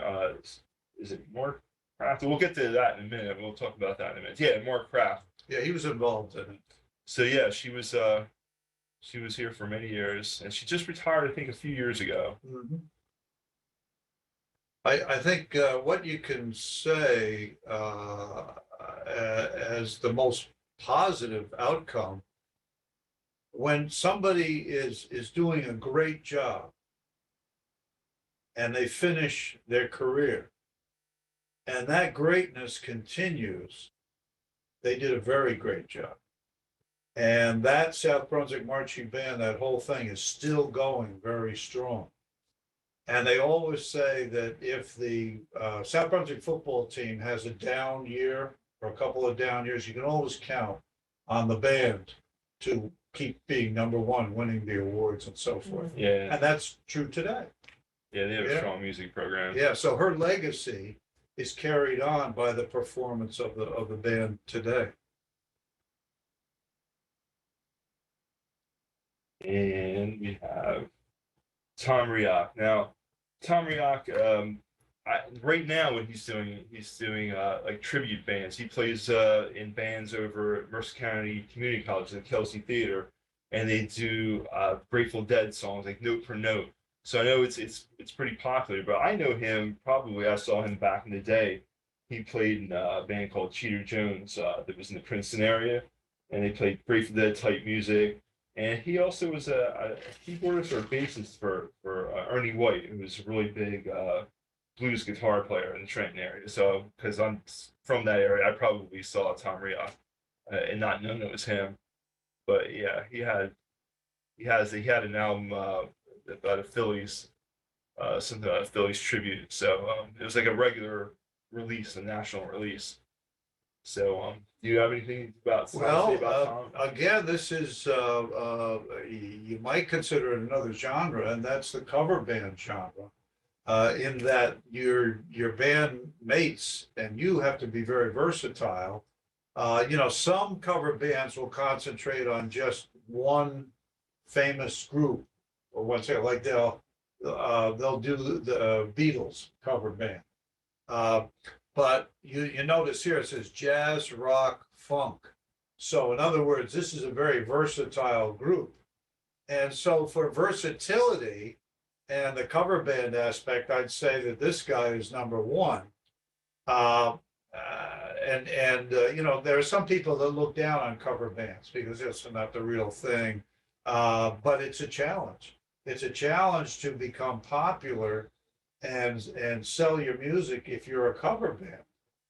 is it Mark Kraft? We'll get to that in a minute. We'll talk about that in a minute. Yeah, Mark Kraft. Yeah, he was involved in it. So yeah, she was here for many years, and she just retired, I think, a few years ago. Mhm. I think what you can say as the most positive outcome, when somebody is doing a great job and they finish their career and that greatness continues, they did a very great job. And that South Brunswick Marching Band, that whole thing is still going very strong. And they always say that if the South Brunswick football team has a down year or a couple of down years, you can always count on the band to keep being number one, winning the awards and so forth. Yeah, And that's true today. yeah, they have a Yeah. strong music program. Yeah, so her legacy is carried on by the performance of the band today. And we have Tom Rioch. Now, Tom Rioch, right now what he's doing like tribute bands. He plays in bands over at Mercer County Community College, the Kelsey Theater, and they do Grateful Dead songs like note for note. So I know it's pretty popular, but I know him probably. I saw him back in the day. He played in a band called Cheater Jones that was in the Princeton area, and they played Grateful Dead type music. And he also was a keyboardist or bassist for Ernie White, who was a really big blues guitar player in the Trenton area. So, because I'm from that area, I probably saw Tom Rioch and not known it was him. But yeah, he had an album about a Phillies, something about a Phillies tribute. So it was like a regular release, a national release. So do you have anything to say about Tom? Again, this is you might consider it another genre, and that's the cover band genre. In that your band mates and you have to be very versatile. Some cover bands will concentrate on just one famous group, or one say like they'll do the Beatles cover band. But you notice here it says jazz, rock, funk. So in other words, this is a very versatile group. And so for versatility and the cover band aspect, I'd say that this guy is number one. There are some people that look down on cover bands because it's not the real thing. But it's a challenge. It's a challenge to become popular and sell your music if you're a cover band,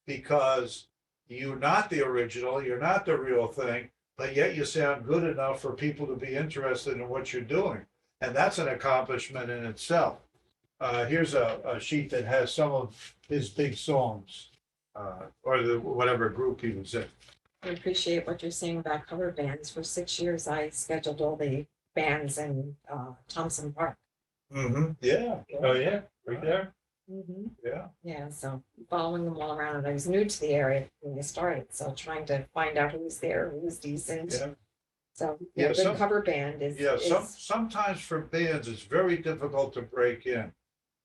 because you're not the original, you're not the real thing, but yet you sound good enough for people to be interested in what you're doing. And that's an accomplishment in itself. Here's a sheet that has some of his big songs, or whatever group he was in. I appreciate what you're saying about cover bands. For 6 years, I scheduled all the bands in Thompson Park. Mm-hmm. Yeah. Oh yeah, right there. Yeah. Yeah, so following them all around, and I was new to the area when they started, so trying to find out who was there, who was decent. Yeah. So, Yeah, yeah, some- good cover band is, Yeah, is, sometimes for bands, it's very difficult to break in.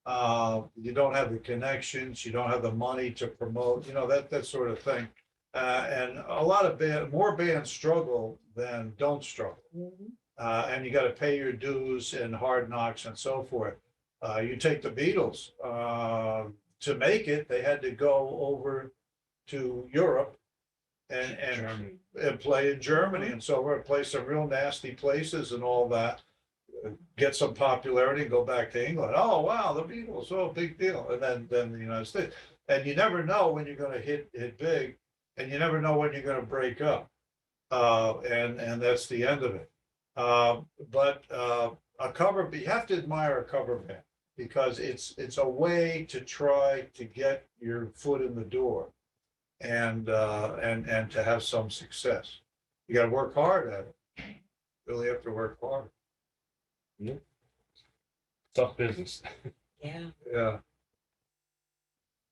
You don't have the connections, you don't have the money to promote, that sort of thing. And a lot of more bands struggle than don't struggle. Mhm. And you gotta pay your dues and hard knocks and so forth. You take the Beatles, to make it, they had to go over to Europe and Germany. and play in Germany and so we're play some real nasty places and all that. Get some popularity, go back to England. Oh, wow, the Beatles, oh, big deal. And then the United States. And you never know when you're gonna hit big, and you never know when you're gonna break up. And that's the end of it. But you have to admire a cover band because it's a way to try to get your foot in the door and to have some success. You gotta work hard at it. Really have to work hard. Tough business. yeah. Yeah.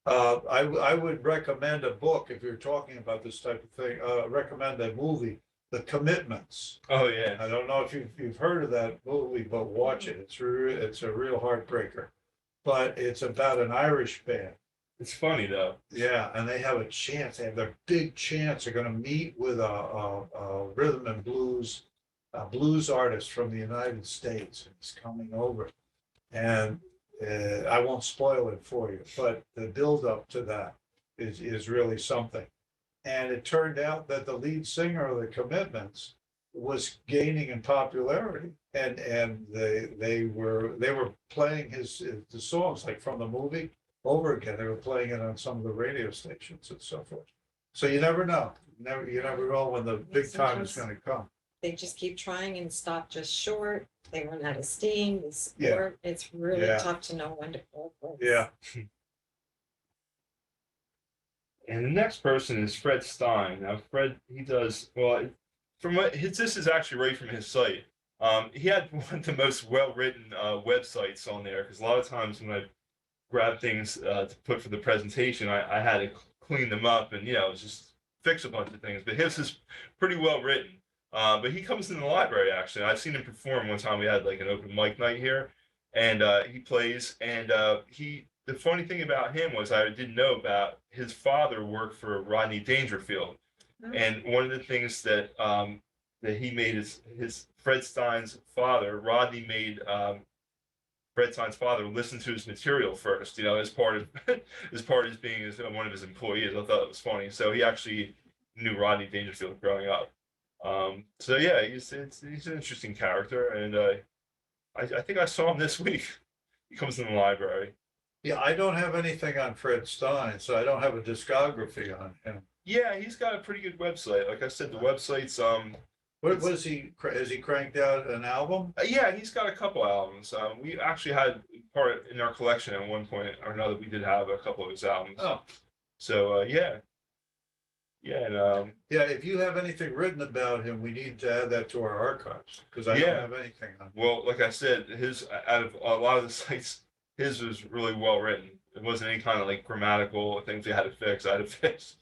I would recommend a book if you're talking about this type of thing, recommend a movie, The Commitments. Oh, yeah. I don't know if you've heard of that movie, but watch it. It's a real heartbreaker. But it's about an Irish band. It's funny though. Yeah, and they have a chance, they have their big chance. They're gonna meet with a rhythm and blues, a blues artist from the United States. He's coming over. And I won't spoil it for you, but the buildup to that is really something. And it turned out that the lead singer of the Commitments was gaining in popularity, and they were playing the songs like from the movie over again. They were playing it on some of the radio stations and so forth. So you never know. You never know when the big time is going to come. They just keep trying and stop just short. They run out of steam, they Yeah. support. It's really Yeah. tough to know when to pull. Yeah. And the next person is Fred Stein. Now, Fred, he does, well, from what this is actually right from his site. He had one of the most well-written websites on there because a lot of times when I grab things to put for the presentation, I had to clean them up and, just fix a bunch of things. But his is pretty well written. But he comes in the library, actually. I've seen him perform one time. We had like an open mic night here, and he plays. And the funny thing about him was I didn't know about his father worked for Rodney Dangerfield. Oh. And one of the things that he made is his Fred Stein's father, Rodney made Fred Stein's father listen to his material first, as part of his being one of his employees. I thought it was funny. So he actually knew Rodney Dangerfield growing up. So yeah, he's an interesting character, and I think I saw him this week. He comes in the library. Yeah, I don't have anything on Fred Stein, so I don't have a discography on him. Yeah, he's got a pretty good website. Like I said, the website's What has he cranked out an album? yeah, he's got a couple albums. We actually had part in our collection at one point or another. We did have a couple of his albums. Oh, So yeah, and yeah, if you have anything written about him, we need to add that to our archives, because I don't Yeah. have anything on him. well, like I said, his out of a lot of the sites, his was really well written. It wasn't any kind of like grammatical things we had to fix. I had to fix.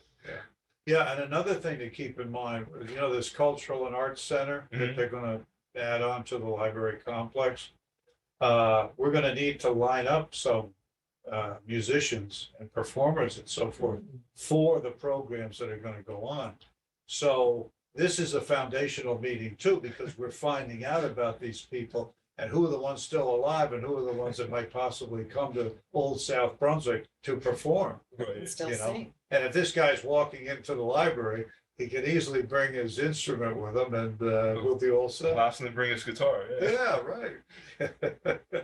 Yeah, and another thing to keep in mind, this cultural and arts center that Mhm. they're gonna add on to the library complex. We're gonna need to line up some musicians and performers and so forth for the programs that are gonna go on. So this is a foundational meeting too, because we're finding out about these people and who are the ones still alive and who are the ones that might possibly come to Old South Brunswick to perform. And still You know, sing. And if this guy's walking into the library, he can easily bring his instrument with him and we'll be all set. Last to bring his guitar. Yeah. Yeah, right.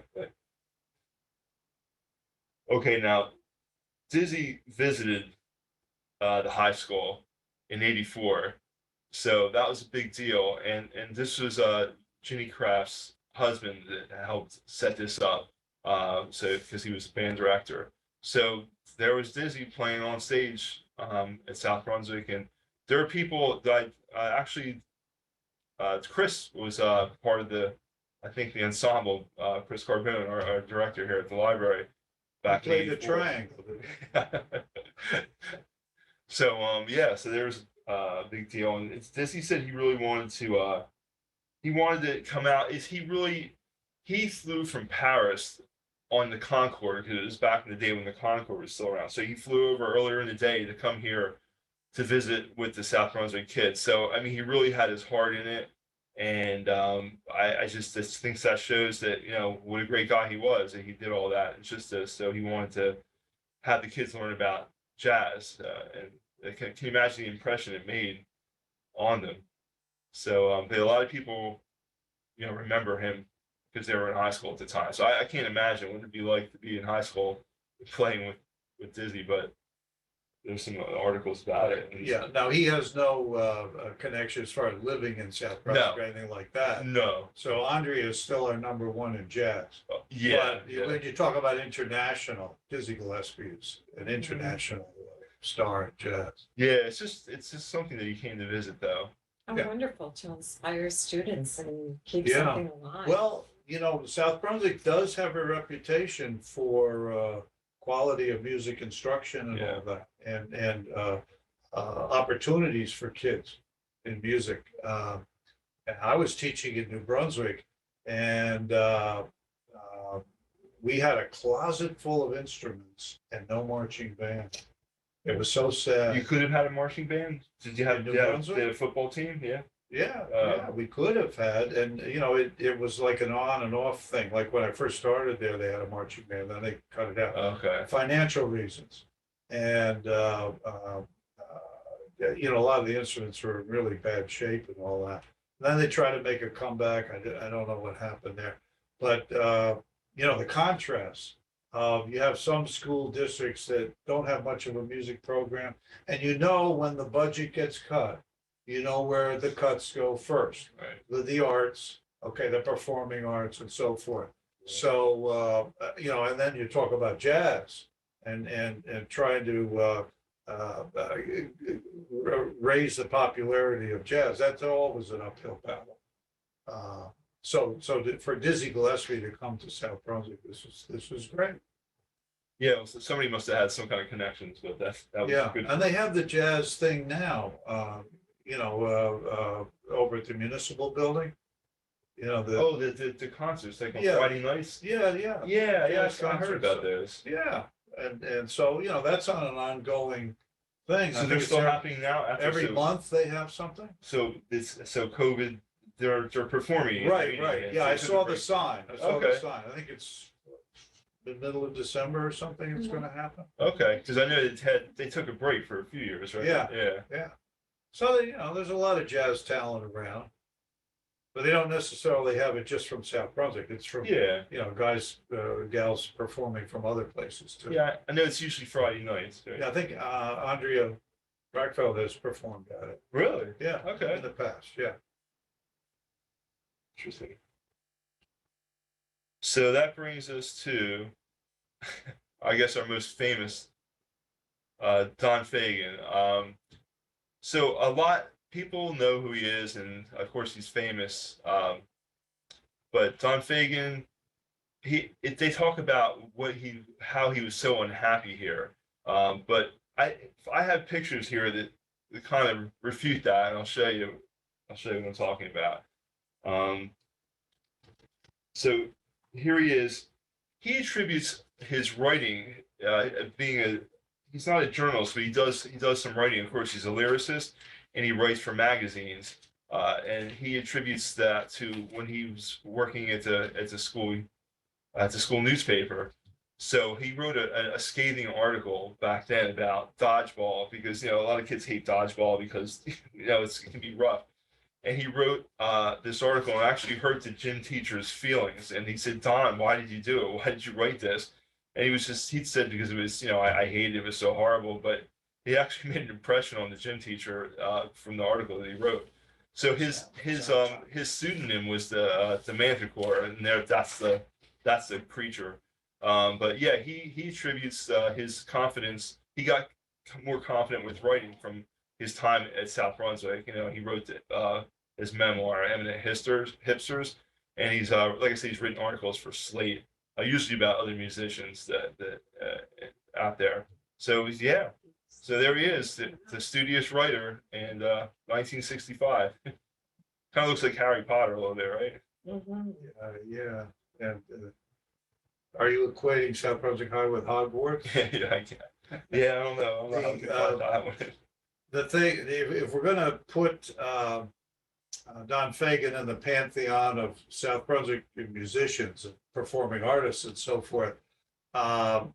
Okay, now Dizzy visited the high school in '84, so that was a big deal. And this was Ginny Kraft's husband that helped set this up. So because he was the band director, so there was Dizzy playing on stage at South Brunswick, and there are people that actually Chris was part of I think the ensemble. Chris Carbone, our director here at the library. Back in Play the 84. triangle. So yeah, so there's a big deal, and Dizzy said he really wanted to he wanted to come out. He flew from Paris on the Concorde because it was back in the day when the Concorde was still around. So he flew over earlier in the day to come here to visit with the South Brunswick kids. So I mean, he really had his heart in it, and I just think that shows that what a great guy he was, and he did all that. It's just so he wanted to have the kids learn about jazz, and can you imagine the impression it made on them? So but a lot of people, remember him because they were in high school at the time. So I can't imagine what it'd be like to be in high school playing with Disney, but there's some articles about it. Yeah, now he has no connection as far as living in South Brunswick or anything like that. No. So Andrea is still our #1 in jazz. Yeah. But when you talk about international, Dizzy Gillespie is an international star in jazz. Yeah, it's just something that he came to visit though. How Yeah. wonderful to inspire students and keep Yeah. something alive. Well, South Brunswick does have a reputation for quality of music instruction and all that, and opportunities for kids in music. And I was teaching in New Brunswick, and we had a closet full of instruments and no marching band. It was so sad. You could have had a marching band. Did you have, In New yeah, Brunswick? they had a football team? Yeah. Yeah, we could have had, and it was like an on and off thing. Like when I first started there, they had a marching band, then they cut it out. Okay. Financial reasons. And a lot of the instruments were in really bad shape and all that. Then they tried to make a comeback. I don't know what happened there. But the contrast of you have some school districts that don't have much of a music program, and when the budget gets cut, where the cuts go first. Right. The arts, okay, the performing arts and so forth. So and then you talk about jazz and trying to raise the popularity of jazz. That's always an uphill battle. For Dizzy Gillespie to come to South Brunswick, this was great. Yeah, well, so somebody must have had some kind of connections, but that was good. And they have the jazz thing now. Over at the municipal building. The concerts like on Yeah. Friday nights. Yeah. Yeah, Jazz I heard concerts. about those. Yeah, and so that's on an ongoing thing. I So think they're it's still happening now after every month they have something. So COVID, they're performing. Right. again. Yeah, So I it took a saw the break. sign. Okay. I think it's the middle of December or something. It's going to happen. Okay, because I know they took a break for a few years, right? Yeah. So there's a lot of jazz talent around, but they don't necessarily have it just from South Brunswick. It's from guys, gals performing from other places too. Yeah. I know it's usually Friday nights. Right? Yeah, I think Andrea Brackfeld has performed at it. Really? Yeah. Okay. In the past, yeah. Interesting. So that brings us to, I guess, our most famous, Don Fagan. So a lot people know who he is, and of course he's famous. But Don Fagan, they talk about how he was so unhappy here. But I have pictures here that kind of refute that, and I'll show you what I'm talking about. So here he is. He attributes his writing, he's not a journalist, but he does some writing. Of course, he's a lyricist, and he writes for magazines. And he attributes that to when he was working at the school newspaper. So he wrote a scathing article back then about dodgeball because a lot of kids hate dodgeball because it can be rough. And he wrote this article and actually hurt the gym teacher's feelings. And he said, "Don, why did you do it? Why did you write this?" And he said because it was, I hated it. It was so horrible. But he actually made an impression on the gym teacher from the article that he wrote. So his pseudonym was the Manticore, and that's the creature. But yeah, he attributes his confidence. He got more confident with writing from his time at South Brunswick. He wrote his memoir, Eminent Hipsters, and he's like I said, he's written articles for Slate, usually about other musicians that out there. So yeah, so there he is, the studious writer, and 1965. Kind of looks like Harry Potter a little bit, right? Mhm. Yeah, and are you equating South Brunswick High with Hogwarts? Yeah, I can't. Yeah, I don't know. I'm not how good about that one. The thing, if we're gonna put Don Fagan in the pantheon of South Brunswick musicians, and performing artists, and so forth, um,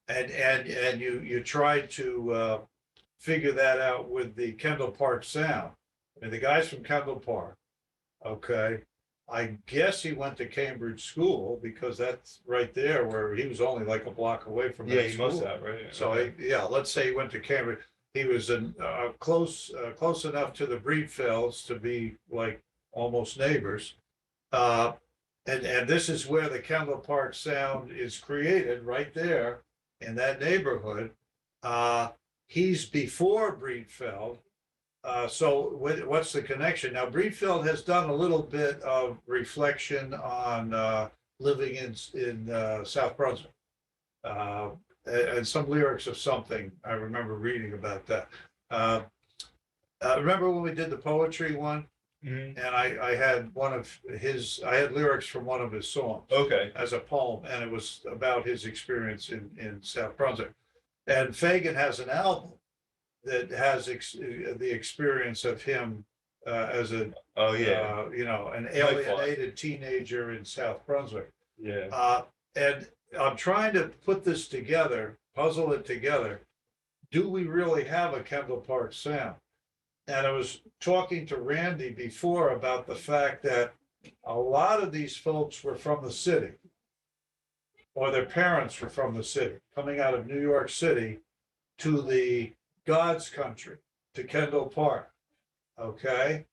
and you tried to figure that out with the Kendall Park Sound. I mean, the guys from Kendall Park, okay. I guess he went to Cambridge School because that's right there where he was only like a block away from Yeah, that he must school. have, right? So yeah, let's say he went to Cambridge. He was close enough to the Breedfelds to be like almost neighbors. Uh, and this is where the Kendall Park Sound is created, right there in that neighborhood. He's before Breedfeld. So what's the connection? Now, Breedfeld has done a little bit of reflection on living in South Brunswick. And some lyrics of something, I remember reading about that. Remember when we did the poetry one? Mhm. And I had I had lyrics from one of his songs Okay. as a poem, and it was about his experience in South Brunswick. And Fagan has an album that has the experience of him as a Oh yeah. an Nightfly. alienated teenager in South Brunswick. Yeah. And I'm trying to put this together, puzzle it together. Do we really have a Kendall Park Sound? And I was talking to Randy before about the fact that a lot of these folks were from the city, or their parents were from the city, coming out of New York City to the God's country, to Kendall Park, okay?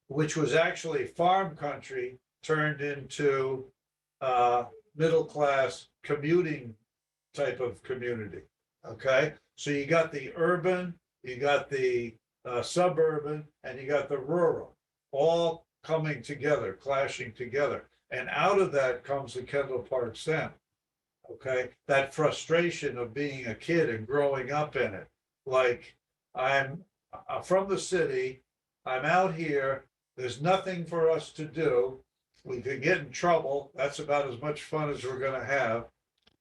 Which was actually farm country turned into middle class commuting type of community, okay? So you got the urban, you got the suburban, and you got the rural, all coming together, clashing together. And out of that comes the Kendall Park Sound, okay? That frustration of being a kid and growing up in it. Like, I'm from the city, I'm out here, there's nothing for us to do. We could get in trouble. That's about as much fun as we're gonna have.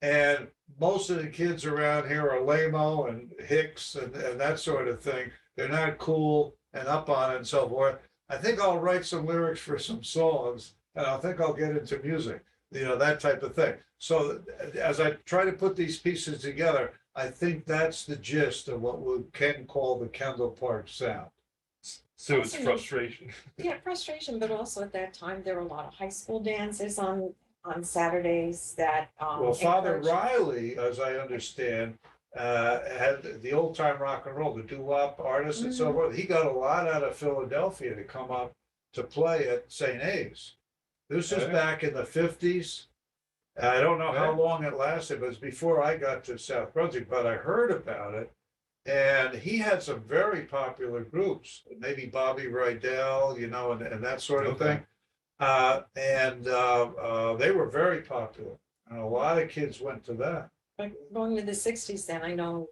And most of the kids around here are lame-o and hicks and that sort of thing. They're not cool and up on it and so forth. I think I'll write some lyrics for some songs, and I think I'll get into music, that type of thing. So as I try to put these pieces together, I think that's the gist of what we can call the Kendall Park Sound. So it's frustration. Yeah, frustration, but also at that time, there were a lot of high school dances on Saturdays that. Well, Father encouraged- Riley, as I understand, had the old time rock and roll, the doo-wop artists and so forth. He got a lot out of Philadelphia to come up to play at St. A's. This is Okay. back in the 50s. I don't know how Okay. long it lasted, but it was before I got to South Brunswick, but I heard about it. And he had some very popular groups, maybe Bobby Rydell, and that sort of Okay. thing. They were very popular. And a lot of kids went to that. But going to the sixties, then I know,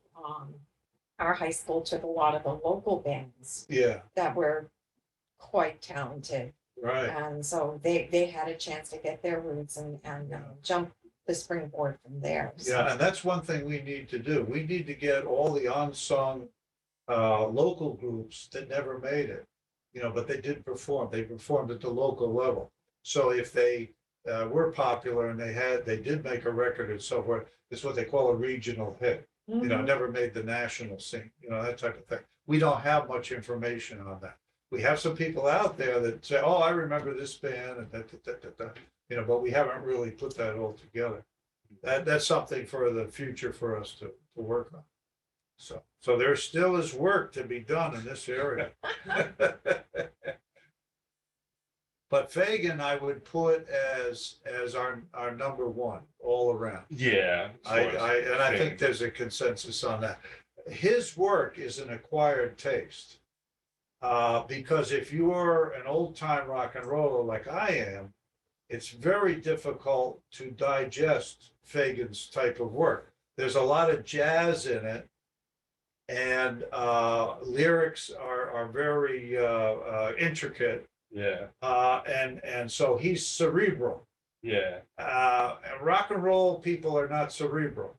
our high school took a lot of the local bands Yeah, that were quite talented. right. And so they had a chance to get their roots and jump the springboard from there. So- Yeah, and that's one thing we need to do. We need to get all the unsung local groups that never made it, but they did perform. They performed at the local level. So if they were popular and they did make a record and so forth, it's what they call a regional hit. Mhm. Never made the national scene, that type of thing. We don't have much information on that. We have some people out there that say, oh, I remember this band and that, but we haven't really put that all together. That's something for the future for us to work on. So there still is work to be done in this area. But Fagan, I would put as our number one all around. Yeah. I think there's a consensus on that. His work is an acquired taste. Because if you're an old time rock and roller like I am, it's very difficult to digest Fagan's type of work. There's a lot of jazz in it, and lyrics are very intricate Yeah, And so he's cerebral. yeah, Rock and roll people are not cerebral.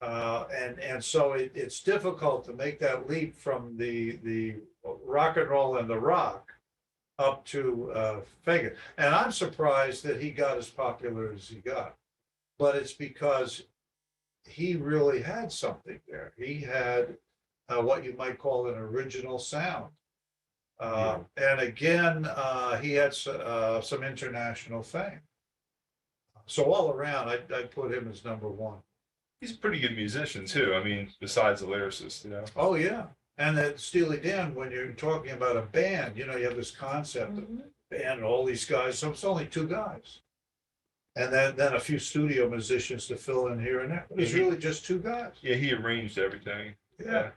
And so it's difficult to make that leap from the rock and roll and the rock up to Fagan. And I'm surprised that he got as popular as he got. But it's because he really had something there. He had what you might call an original sound. And again, he had some international fame. So all around, I'd put him as number one. he's a pretty good musician too. I mean, besides the lyricist, you know. Oh, yeah. And at Steely Dan, when you're talking about a band, you have this concept of band and all these guys. So it's only two guys. And then a few studio musicians to fill in here and there. But it's really just two guys. Yeah, he arranged everything. Yeah.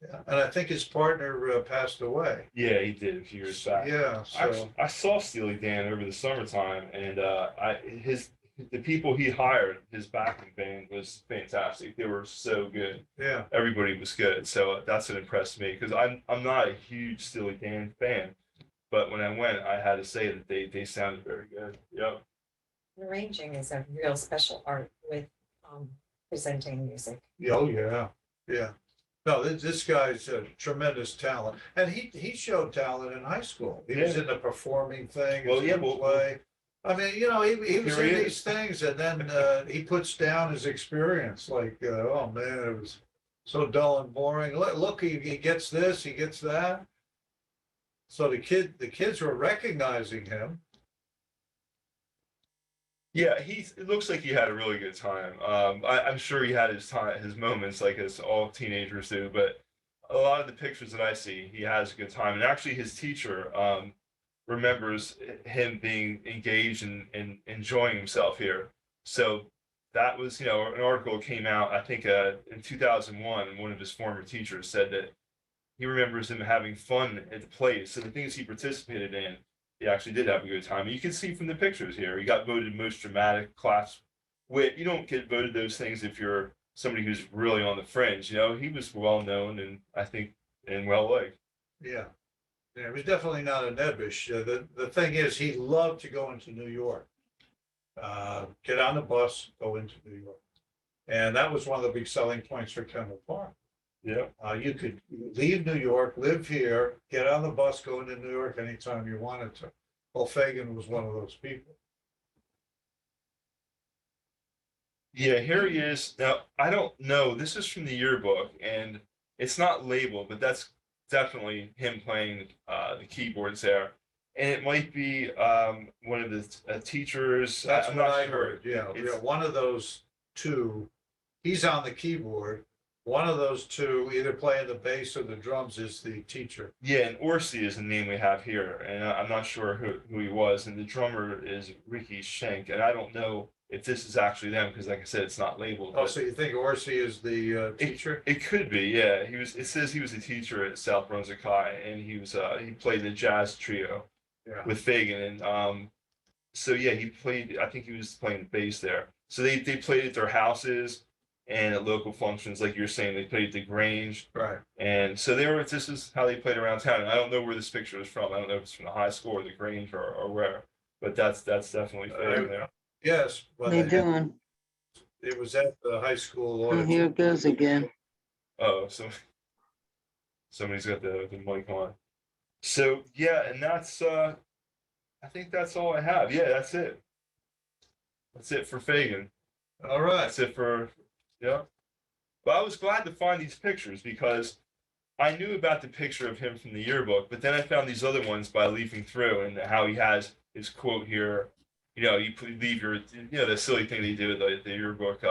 Yeah. And I think his partner passed away. Yeah, he did a few years back. Yeah. So I saw Steely Dan over the summertime, and the people he hired, his backing band was fantastic. They were so good. yeah. Everybody was good. So that's what impressed me because I'm not a huge Steely Dan fan, but when I went, I had to say that they sounded very good. Yep. Arranging is a real special art with presenting music. Oh, yeah. Yeah. No, this guy's a tremendous talent. And he showed talent in high school. He was Yeah. in the performing thing. Well, he yeah, could well- play. I mean, he was Here he in is. these things and then he puts down his experience like, oh man, it was so dull and boring. Look, he gets this, he gets that. So the kids were recognizing him. Yeah, it looks like he had a really good time. I'm sure he had his moments like as all teenagers do, but a lot of the pictures that I see, he has a good time. And actually, his teacher remembers him being engaged and enjoying himself here. So that was, an article came out, I think, in 2001, and one of his former teachers said that he remembers him having fun at the plays. So the things he participated in, he actually did have a good time. You can see from the pictures here, he got voted most dramatic class wit. You don't get voted those things if you're somebody who's really on the fringe. He was well known and I think and well liked. Yeah. Yeah, he was definitely not a nebbish. The thing is, he loved to go into New York. Get on the bus, go into New York. And that was one of the big selling points for Kendall Park. Yeah. You could leave New York, live here, get on the bus, go into New York anytime you wanted to. Well, Fagan was one of those people. Yeah, here he is. Now, I don't know. This is from the yearbook, and it's not labeled, but that's definitely him playing the keyboards there. And it might be one of the teachers. That's I'm what not I sure. heard. Yeah, It's- one of those two. He's on the keyboard. One of those two, either playing the bass or the drums, is the teacher. Yeah, and Orsi is the name we have here, and I'm not sure who he was. And the drummer is Ricky Schenk, and I don't know if this is actually them because, like I said, it's not labeled. Oh, but so you think Orsi is the teacher? it could be, yeah. It says he was a teacher at South Brunswick High, and he played the jazz trio Yeah. with Fagan, and so yeah, he played. I think he was playing bass there. So they played at their houses and at local functions, like you're saying. They played at the Grange. Right. And so this is how they played around town. And I don't know where this picture is from. I don't know if it's from the high school or the Grange or where, but that's definitely Fagan there. Yes, but How you doing? it was at the high school. Oh, here it goes again. Oh, so somebody's got the mic on. So yeah, and that's I think that's all I have. Yeah, that's it. That's it for Fagan. All right. That's it for yeah. But I was glad to find these pictures because I knew about the picture of him from the yearbook, but then I found these other ones by leafing through and how he has his quote here. You leave your, the silly thing they do with the yearbook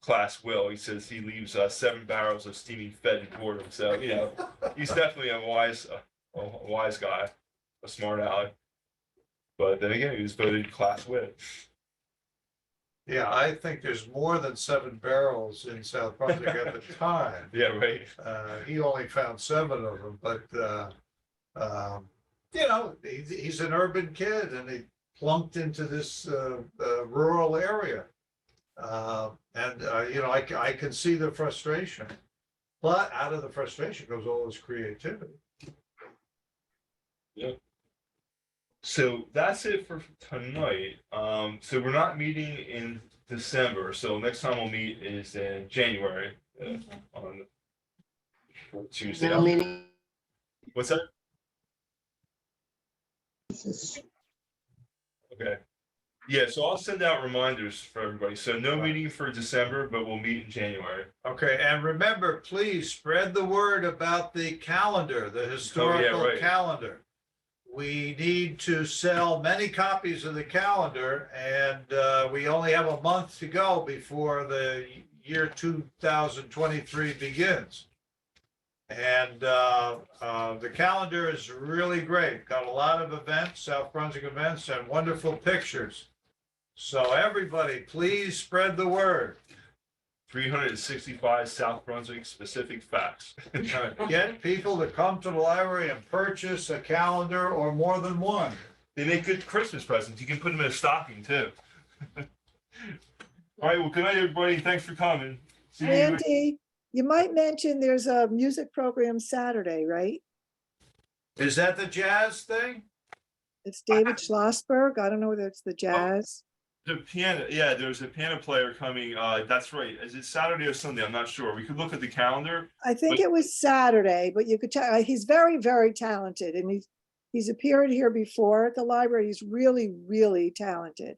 class will. He says he leaves 7 barrels of steaming fed and boredom. So, he's definitely a wise guy, a smart aleck. But then again, he was voted class wit. Yeah, I think there's more than 7 barrels in South Brunswick at the time. Yeah, right. He only found 7 of them, but he's an urban kid and he plunked into this rural area. I can see the frustration, but out of the frustration goes all his creativity. Yeah. So that's it for tonight. So we're not meeting in December. So next time we'll meet is in January on Tuesday. No meeting. What's that? Okay. Yeah, so I'll send out reminders for everybody. So no meeting for December, but we'll meet in January. Okay, and remember, please spread the word about the calendar, the historical right. calendar. We need to sell many copies of the calendar, and we only have a month to go before the year 2023 begins. And the calendar is really great. Got a lot of events, South Brunswick events, and wonderful pictures. So everybody, please spread the word. 365 South Brunswick specific facts. Get people to come to the library and purchase a calendar or more than one. They make good Christmas presents. You can put them in a stocking too. All right. Well, good night, everybody. Thanks for coming. See you. Randy, you might mention there's a music program Saturday, right? Is that the jazz thing? It's David Schlossberg. I don't know whether it's the jazz. The piano, yeah, there's a piano player coming. That's right. Is it Saturday or Sunday? I'm not sure. We could look at the calendar. I think it was Saturday, but you could check. He's very, very talented, and he's appeared here before at the library. He's really, really talented.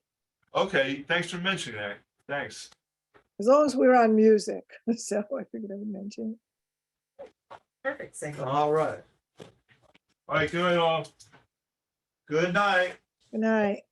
Okay, thanks for mentioning that. Thanks. As long as we're on music, so I figured I would mention. Perfect signal. All right. All right, good night, all. Good night. Good night.